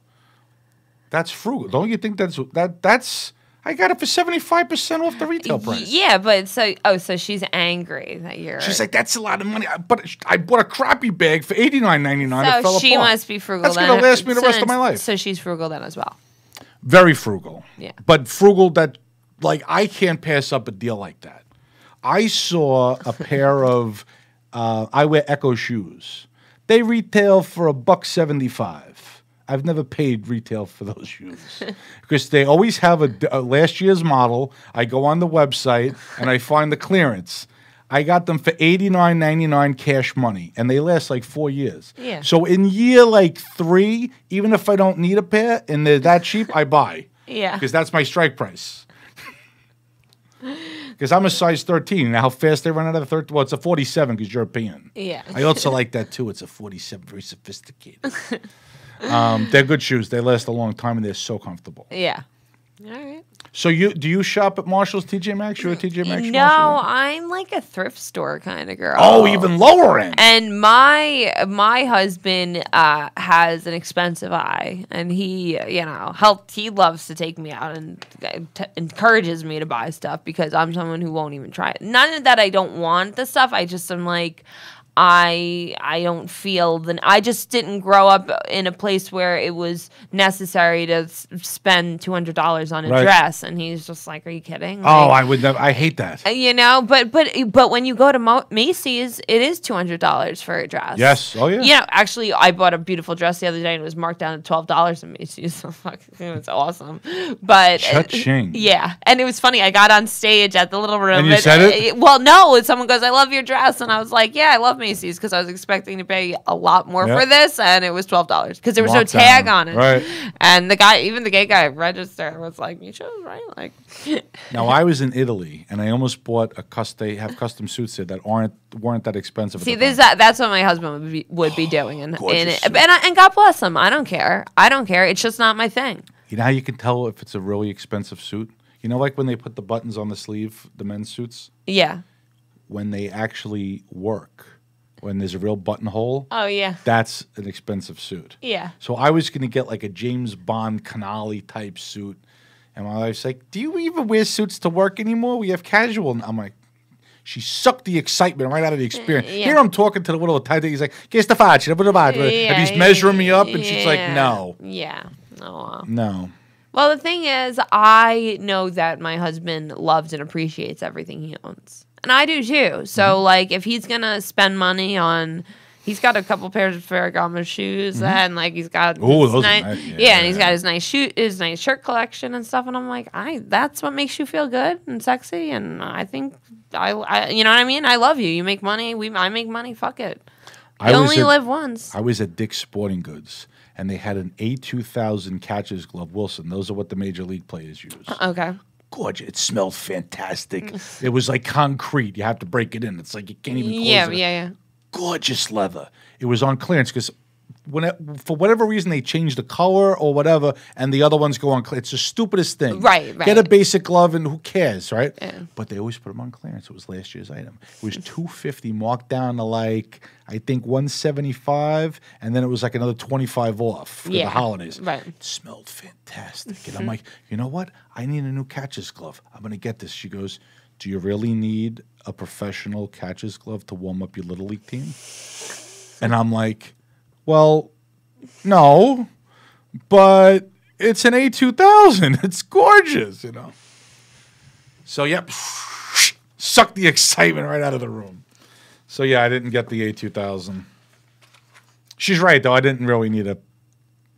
That's frugal. Don't you think that's I got it for 75% off the retail price. Yeah, but so she's angry that you're. She's like, that's a lot of money. But I bought a crappy bag for $89.99. So she must be frugal. That's going to last me the rest of my life. So she's frugal then as well. Very frugal. Yeah. But frugal that, like, I can't pass up a deal like that. I saw a pair of, I wear Echo shoes. They retail for $1.75. I've never paid retail for those shoes because they always have a last year's model. I go on the website and I find the clearance. I got them for $89.99 cash money, and they last like 4 years. Yeah. So in year like 3, even if I don't need a pair and they're that cheap, I buy. Yeah. Because that's my strike price. Because I'm a size 13. Now how fast they run out of the 13? Well, it's a 47 because European. Yeah. I also like that too. It's a 47, very sophisticated. They're good shoes. They last a long time, and they're so comfortable. Yeah. All right. So do you shop at Marshall's, TJ Maxx? You're a TJ Maxx? No, Marshall? I'm like a thrift store kind of girl. Oh, even lower end. And my husband has an expensive eye, and he he loves to take me out and encourages me to buy stuff because I'm someone who won't even try it. None that I don't want the stuff. I just am like. I don't feel I just didn't grow up in a place where it was necessary to spend $200 on a dress, and he's just like, "Are you kidding?" Like, I would never. I hate that. But when you go to Macy's, it is $200 for a dress. Yes. Oh yeah. Actually, I bought a beautiful dress the other day, and it was marked down to $12 at Macy's. So it was awesome. But Cha-ching. Yeah, and it was funny. I got on stage at the little room, and you said it. Well, no. Someone goes, "I love your dress," and I was like, "Yeah, I love Macy's," because I was expecting to pay a lot more for this, and it was $12 because there was no tag on it. Right. And the guy, even the gay guy at register, was like, "You chose right." Like, now I was in Italy, and I almost bought they have custom suits there that weren't that expensive. See, that's what my husband would be doing, and God bless him. I don't care. It's just not my thing. You know how you can tell if it's a really expensive suit? You know, like when they put the buttons on the sleeve, the men's suits. Yeah. When they actually work. When there's a real buttonhole. Oh, yeah. That's an expensive suit. Yeah. So I was going to get like a James Bond Canali type suit. And my wife's like, "Do you even wear suits to work anymore? We have casual." And I'm like, she sucked the excitement right out of the experience. Yeah. Here I'm talking to the little Italian. He's like, "Che sta facile?" And he's measuring me up. And she's like, "No." Yeah. Oh, No. Well, the thing is, I know that my husband loves and appreciates everything he owns. And I do too. So, like, if he's going to spend money on... He's got a couple pairs of Ferragamo shoes, and like he's got those nice, are nice. and he's got his nice shirt collection and stuff. And I'm like, that's what makes you feel good and sexy. And I think I you know what I mean? I love you. You make money. I make money. Fuck it. You only live once. I was at Dick's Sporting Goods, and they had an A2000 catcher's glove. Wilson. Those are what the major league players use. Okay. Gorgeous. It smelled fantastic. It was like concrete. You have to break it in. It's like you can't even close it. Yeah. Gorgeous leather. It was on clearance because for whatever reason they changed the color or whatever, and the other ones go on clearance. It's the stupidest thing. Right. Get a basic glove, and who cares, right? Yeah. But they always put them on clearance. It was last year's item. It was $250 marked down to like I think $175, and then it was like another $25 off for the holidays. Right. It smelled fantastic, and I'm like, you know what? I need a new catcher's glove. I'm gonna get this. She goes, "Do you really need a professional catcher's glove to warm up your little league team?" And I'm like, "Well, no, but it's an A2000. It's gorgeous, you know." So, yep, sucked the excitement right out of the room. So, yeah, I didn't get the A2000. She's right, though. I didn't really need a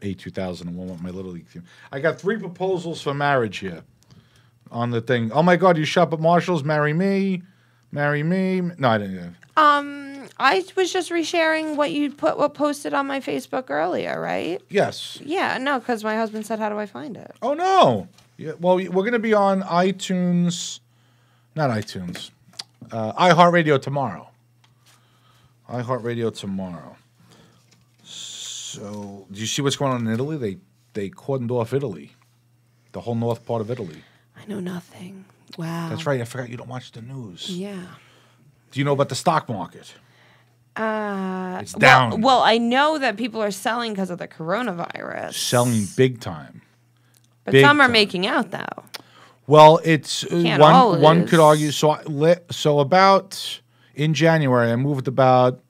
A2000 and warm up my little league team. I got 3 proposals for marriage here on the thing. Oh, my God, you shop at Marshall's? Marry me. Marry me. No, I didn't. I was just resharing what posted on my Facebook earlier, right? Yes. Yeah, no, because my husband said, "How do I find it?" Oh, no. Yeah, well, we're going to be on iTunes. Not iTunes. iHeartRadio tomorrow. iHeartRadio tomorrow. So, do you see what's going on in Italy? They cordoned off Italy. The whole north part of Italy. I know nothing. Wow. That's right. I forgot you don't watch the news. Yeah. Do you know about the stock market? It's down. Well, I know that people are selling because of the coronavirus. Selling big time. But big some are time. making out, though. Well, it's Can't one could argue. So about in January, I moved about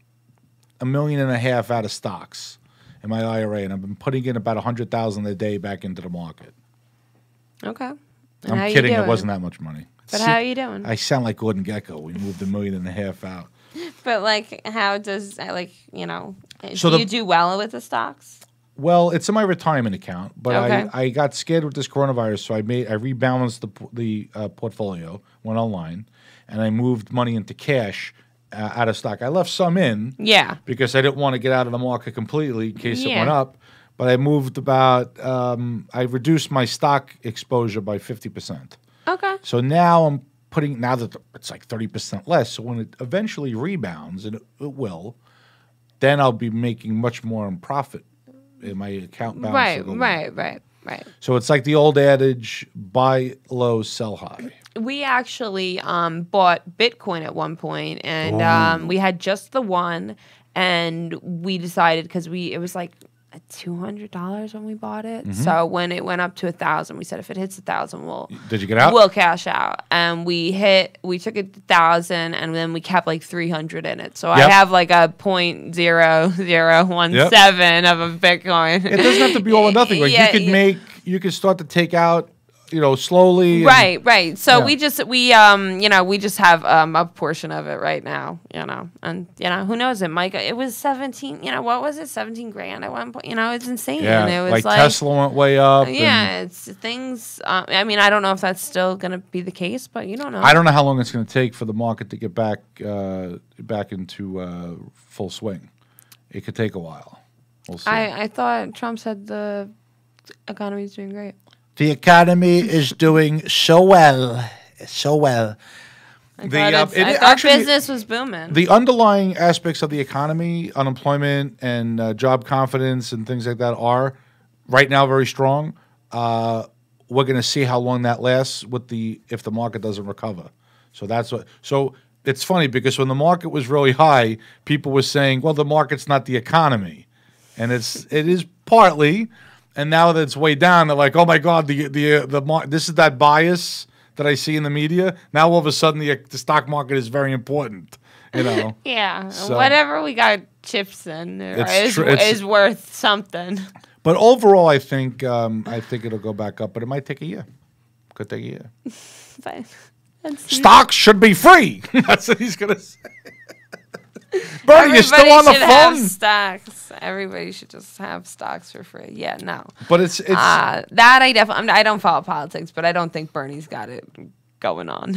$1.5 million out of stocks in my IRA, and I've been putting in about $100,000 a day back into the market. Okay. And I'm kidding. It wasn't that much money. But how are you doing? I sound like Gordon Gekko. We moved $1.5 million out. But like, how does do So you do well with the stocks? Well, it's in my retirement account, but Okay. I got scared with this coronavirus, so I rebalanced the portfolio, went online, and I moved money into cash out of stock. I left some in, because I didn't want to get out of the market completely in case it went up. But I moved I reduced my stock exposure by 50%. Okay. So now now that it's like 30% less, so when it eventually rebounds, and it will, then I'll be making much more in profit in my account balance. Right. Right. So it's like the old adage: buy low, sell high. We actually bought Bitcoin at one point, and we had just the one, and we decided because it was like $200 when we bought it. So when it went up to 1,000, we said if it hits 1,000, Did you get out? we'll cash out. And we took it 1,000, and then we kept like 300 in it. So I have like a 0.0017 of a Bitcoin. It doesn't have to be all or nothing. Like you could start to take out, slowly. Right. So we just have a portion of it right now, and who knows, it was 17, what was it? 17 grand at one point, it's insane. Yeah, it was like Tesla went way up. Yeah, it's things, I mean, I don't know if that's still going to be the case, but you don't know. I don't know how long it's going to take for the market to get back into full swing. It could take a while. We'll see. I thought Trump said the economy is doing great. The economy is doing so well. So well. I thought business was booming. The underlying aspects of the economy, unemployment and job confidence and things like that are right now very strong. We're going to see how long that lasts if the market doesn't recover. So it's funny because when the market was really high, people were saying, well, the market's not the economy. And it is partly. And now that it's way down, they're like, "Oh my God, this is that bias that I see in the media." Now all of a sudden, the stock market is very important, Yeah, So, whatever we got chips in is worth something. But overall, I think it'll go back up, but it might take a year. Could take a year. But Stocks should be free. That's what he's gonna say. Bernie, you're still on the phone. Have stocks. Everybody should just have stocks for free. Yeah, no. But it's that I don't follow politics, but I don't think Bernie's got it going on.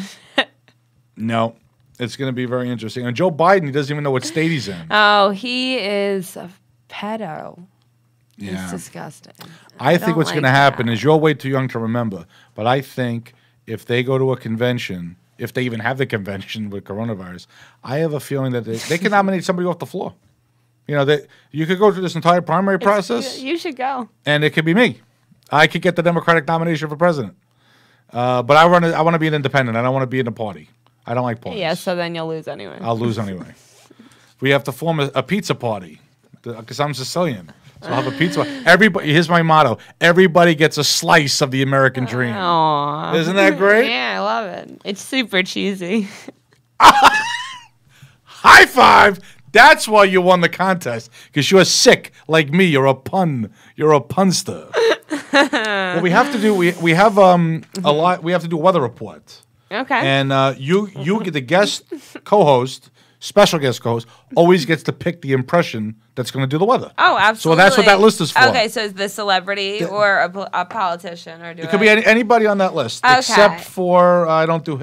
No, it's going to be very interesting. And Joe Biden, he doesn't even know what state he's in. Oh, he is a pedo. Yeah. He's disgusting. I think what's going to happen is you're way too young to remember, but I think if they go to a convention, if they even have the convention with coronavirus, I have a feeling that they can nominate somebody off the floor. You could go through this entire primary process. You should go. And it could be me. I could get the Democratic nomination for president. But I want to be an independent. I don't want to be in a party. I don't like parties. Yeah, so then you'll lose anyway. I'll lose anyway. We have to form a pizza party because I'm Sicilian. So I'll have a pizza. Here's my motto. Everybody gets a slice of the American dream. Aww. Isn't that great? Yeah, I love it. It's super cheesy. High five. That's why you won the contest, because you're sick like me. You're a punster. What we have to do, we have a lot. We have to do a weather report. Okay. And you get the guest co-host, special guest co-host, always gets to pick the impression that's going to do the weather. Oh, absolutely. So that's what that list is for. Okay, so is the celebrity or a politician, or it could be anybody on that list, except for I don't do.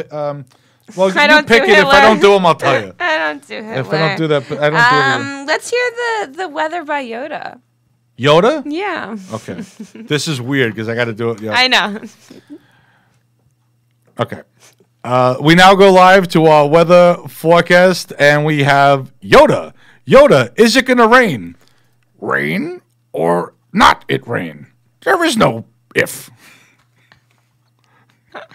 Well, I you pick it. If I don't do them, I'll tell you. I don't do Hitler. If I don't do that, I don't do it. Let's hear the weather by Yoda. Yoda? Yeah. Okay. This is weird because I got to do it. Yeah. I know. Okay. We now go live to our weather forecast, and we have Yoda. Yoda, is it going to rain? Rain or not it rain? There is no if.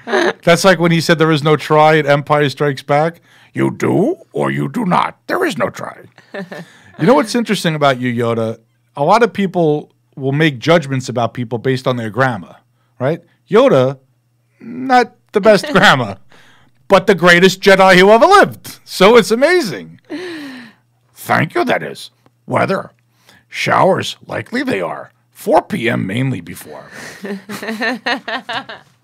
That's like when he said there is no try at Empire Strikes Back. You do or you do not. There is no try. You know what's interesting about you, Yoda? A lot of people will make judgments about people based on their grammar, right? Yoda, not the best grammar, but the greatest Jedi who ever lived. So it's amazing. Thank you, that is. Weather. Showers, likely they are. 4 p.m. mainly before.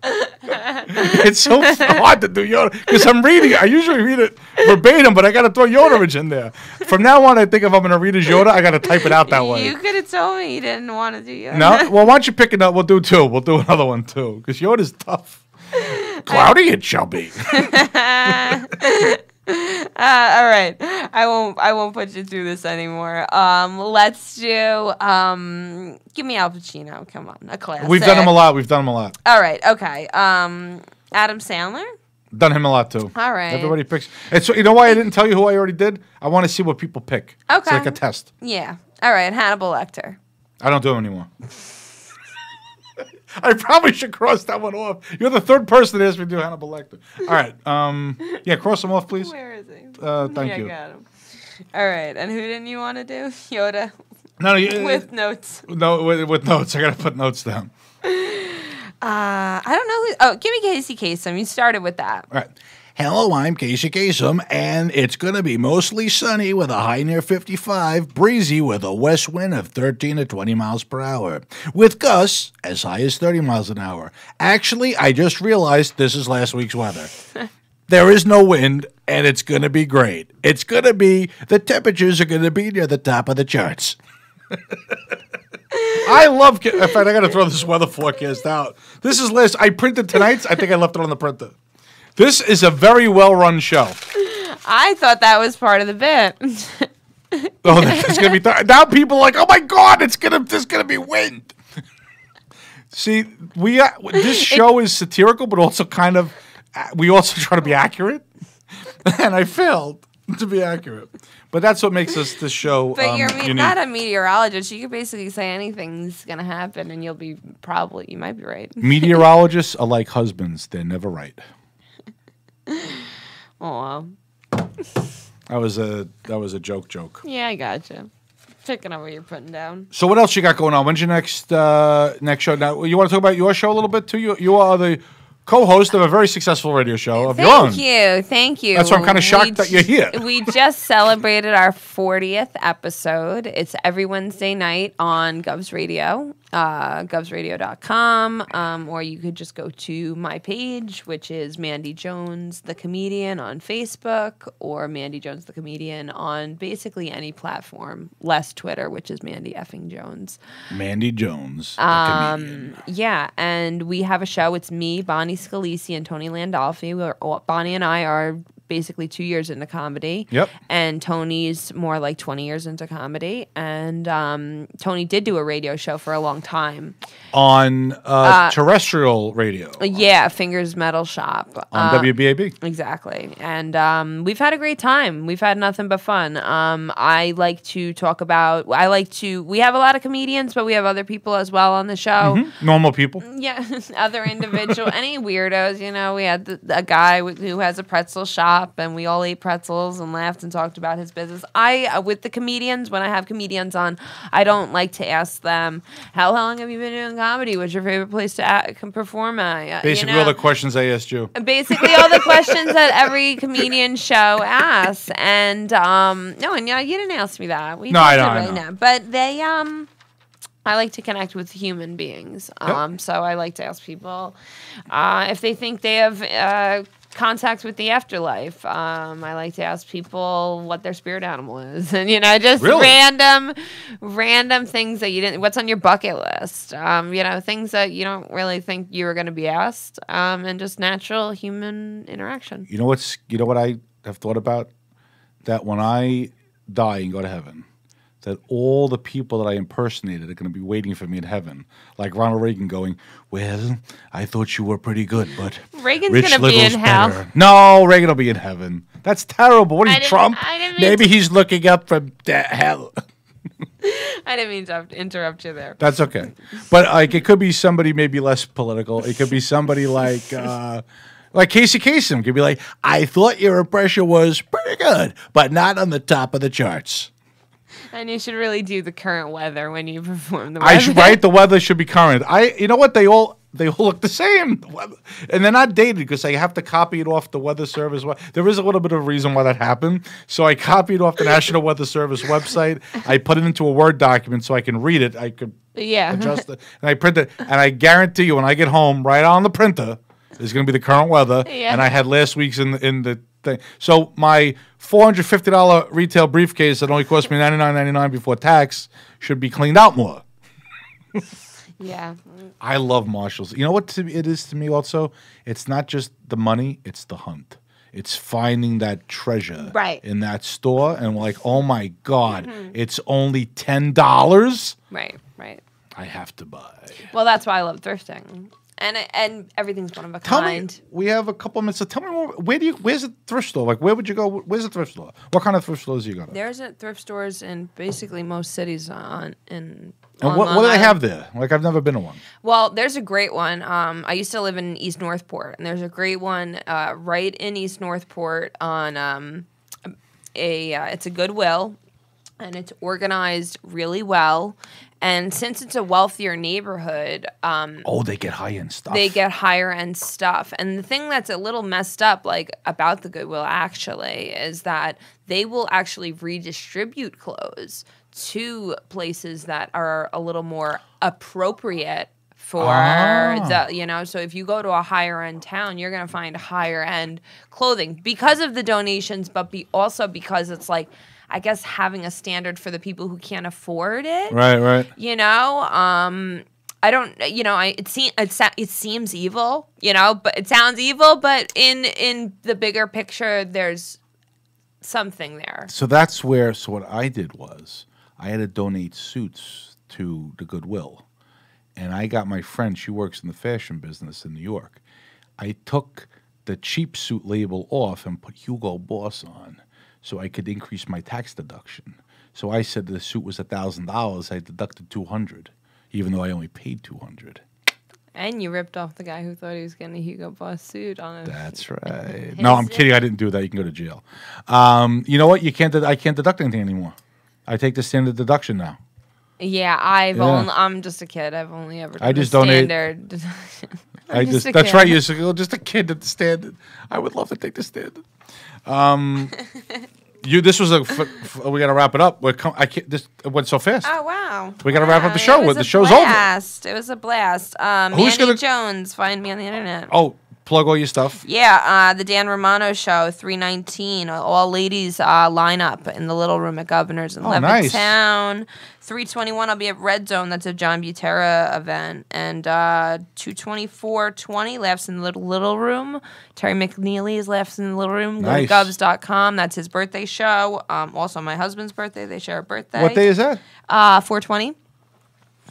It's so hard to do Yoda because I'm reading it. I usually read it verbatim, but I got to throw Yoda in there. From now on, I think if I'm going to read his Yoda, I got to type it out that way. You could have told me you didn't want to do Yoda. No? Well, why don't you pick it up? We'll do two. We'll do another one, too, because Yoda's tough. Cloudy it shall be. All right, I won't put you through this anymore. Let's do give me Al Pacino. Come on, a classic. We've done him a lot. All right, okay. Adam Sandler. Done him a lot too. All right. Everybody picks. And so you know why I didn't tell you who I already did? I want to see what people pick. Okay. It's like a test. Yeah. All right. Hannibal Lecter. I don't do him anymore. I probably should cross that one off. You're the third person that asked me to do Hannibal Lecter. All right. Yeah, cross them off, please. Where is he? Thank you. I got him. All right. And who didn't you want to do? Yoda. No, With notes. No, with notes. I got to put notes down. I don't know who. Oh, give me Casey Kasem. You started with that. All right. Hello, I'm Casey Kasem, and it's going to be mostly sunny with a high near 55, breezy with a west wind of 13 to 20 miles per hour, with gusts as high as 30 miles an hour. Actually, I just realized this is last week's weather. There is no wind, and it's going to be great. It's going to be, the temperatures are going to be near the top of the charts. I love, in fact, I got to throw this weather forecast out. This is last, I printed tonight's, I think I left it on the printer. This is a very well-run show. I thought that was part of the bit. Oh, that's gonna be now. People are like, oh my God, there's gonna be wind. See, this show is satirical, but also kind of. We also try to be accurate, and I failed to be accurate. But that's what makes this show. But you're unique. not a meteorologist. You could basically say anything's gonna happen, and you might be right. Meteorologists are like husbands; they're never right. Oh, that was a joke. Yeah, I gotcha. Picking up what you're putting down. So what else you got going on? When's your next show? Now you want to talk about your show a little bit too? You are the co-host of a very successful radio show of your own. Thank you. That's why I'm kind of shocked that you're here. We just celebrated our 40th episode. It's every Wednesday night on Govs Radio, govsradio.com, or you could just go to my page, which is Mandy Jones, the comedian, on Facebook, or Mandy Jones, the comedian, on basically any platform, less Twitter, which is Mandy effing Jones. Mandy Jones, the comedian. Yeah, and we have a show. It's me, Bonnie Scalisi, and Tony Landolfi. Bonnie and I are basically 2 years into comedy. Yep. And Tony's more like 20 years into comedy. And Tony did do a radio show for a long time. On terrestrial radio. Yeah, Fingers Metal Shop. On WBAB. Exactly. And we've had a great time. We've had nothing but fun. I like to talk about, we have a lot of comedians, but we have other people as well on the show. Mm-hmm. Normal people. Yeah, other individual, any weirdos. You know, we had a guy who has a pretzel shop, and we all ate pretzels and laughed and talked about his business. With the comedians, when I have comedians on, I don't like to ask them, how long have you been doing comedy? What's your favorite place to perform at? Basically all the questions I asked you. Basically all the questions that every comedian show asks. And no, and you didn't ask me that. No, I know. But they I like to connect with human beings. Yep. So I like to ask people if they think they have contact with the afterlife. I like to ask people what their spirit animal is, and just really? random things that you didn't. What's on your bucket list? Things that you don't really think you were going to be asked, and just natural human interaction. You know what I have thought about? That when I die and go to heaven, that all the people that I impersonated are going to be waiting for me in heaven. Like Ronald Reagan going, well, I thought you were pretty good, but Reagan's Rich going to be in hell. Better. No, Reagan will be in heaven. That's terrible. What are you, Trump? Maybe he's looking up from hell. I didn't mean to interrupt you there. That's okay. But it could be somebody maybe less political. It could be somebody like Casey Kasem. Could be like, I thought your impression was pretty good, but not on the top of the charts. And you should really do the current weather when you perform the weather. I should, right? The weather should be current. You know what? They all look the same. And they're not dated because I have to copy it off the Weather Service. There is a little bit of a reason why that happened. So I copied off the National Weather Service website. I put it into a Word document so I can read it. I could adjust it. And I print it. And I guarantee you when I get home, right on the printer, is going to be the current weather. Yeah. And I had last week's in the thing. So my $450 retail briefcase that only cost me $99.99 before tax should be cleaned out more. Yeah. I love Marshalls. You know what it is to me also? It's not just the money, it's the hunt. It's finding that treasure in that store and like, oh my God, it's only $10? Right. I have to buy. Well, that's why I love thrifting. And everything's one of a kind. Tell me, we have a couple of minutes, so tell me more. Where's a thrift store? Like, where would you go? Where's a thrift store? What kind of thrift stores do you go to? There's thrift stores in basically most cities in And what do they have there? Like, I've never been to one. Well, there's a great one. I used to live in East Northport, and there's a great one right in East Northport on it's a Goodwill, and it's organized really well. And since it's a wealthier neighborhood, They get high-end stuff. they get higher end stuff. And the thing that's a little messed up, like about the Goodwill, actually, is that they will actually redistribute clothes to places that are a little more appropriate for so if you go to a higher end town, you're going to find higher end clothing because of the donations, but also because it's like, I guess, having a standard for the people who can't afford it. Right. I don't, it seems evil, but it sounds evil, but in the bigger picture, there's something there. So what I did was I had to donate suits to the Goodwill. And I got my friend, she works in the fashion business in New York. I took the cheap suit label off and put Hugo Boss on so I could increase my tax deduction. So I said the suit was $1,000, I deducted $200, even though I only paid $200. And you ripped off the guy who thought he was getting a Hugo Boss suit on it. That's right. No, I'm kidding. I didn't do that. You can go to jail. You know what? I can't deduct anything anymore. I take the standard deduction now. Yeah, I'm just a kid. I've only ever done I just donate. Standard. That's right. You're just a kid at the standard. I would love to take the standard. This was we got to wrap it up. This went so fast. Oh wow! We got to wrap up the show. The show's over. It was a blast. Who's Mandy Jones. Find me on the internet. Oh, plug all your stuff. Yeah, the Dan Romano Show, 319. All ladies line up in the Little Room at Governor's in Levittown. Nice. 321, I'll be at Red Zone. That's a John Butera event. And 224-20, Laughs in the Little Room. Terry McNeely's Laughs in the Little Room. Nice. Go to govs.com. That's his birthday show. Also, my husband's birthday. They share a birthday. What day is that? 420.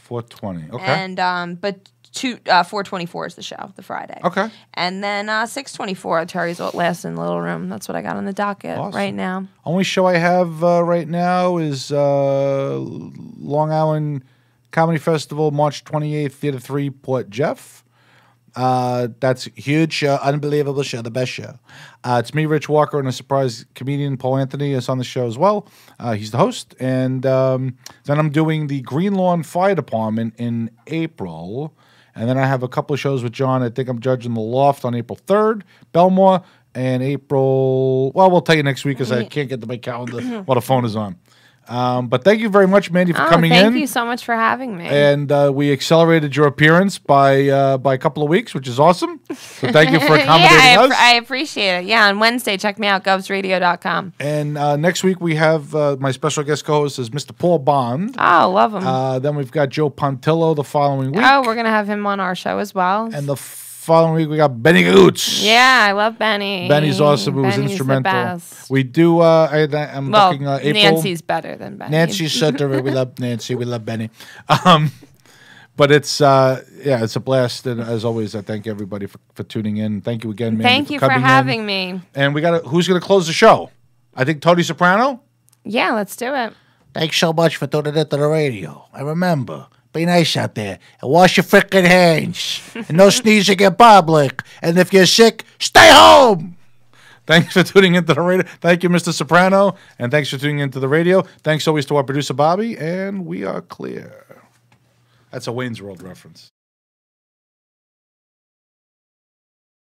420. Okay. And but 424 is the show, the Friday. Okay. And then 624, Terry's Last in the Little Room. That's what I got on the docket right now. Only show I have right now is Long Island Comedy Festival, March 28th, Theater 3, Port Jeff. That's a huge show, unbelievable show, the best show. It's me, Rich Walker, and a surprise comedian, Paul Anthony, is on the show as well. He's the host. And then I'm doing the Green Lawn Fire Department in April. And then I have a couple of shows with John. I think I'm judging The Loft on April 3rd, Belmore, and April... Well, we'll tell you next week because I can't get to my calendar while the phone is on. But thank you very much, Mandy, for coming in. Thank you so much for having me. And we accelerated your appearance by a couple of weeks, which is awesome. So thank you for accommodating us. I appreciate it. Yeah, on Wednesday, check me out, govsradio.com. And next week we have my special guest co-host is Mr. Paul Bond. Oh, love him. Then we've got Joe Pontillo the following week. Oh, we're going to have him on our show as well. And the following week we got Benny Goots. Yeah, I love Benny. Benny's awesome. Who was instrumental. The best. We do. I'm looking April. Nancy's better than Benny. Nancy's Sutter. We love Nancy. We love Benny. But it's it's a blast. And as always, I thank everybody for tuning in. Thank you again, Mandy. Thank you for having me. And who's going to close the show? I think Tony Soprano. Yeah, let's do it. Thanks so much for tuning into the radio. And remember, be nice out there and wash your frickin' hands. And no sneezing in public. And if you're sick, stay home. Thanks for tuning into the radio. Thank you, Mr. Soprano. And thanks for tuning into the radio. Thanks always to our producer, Bobby. And we are clear. That's a Wayne's World reference.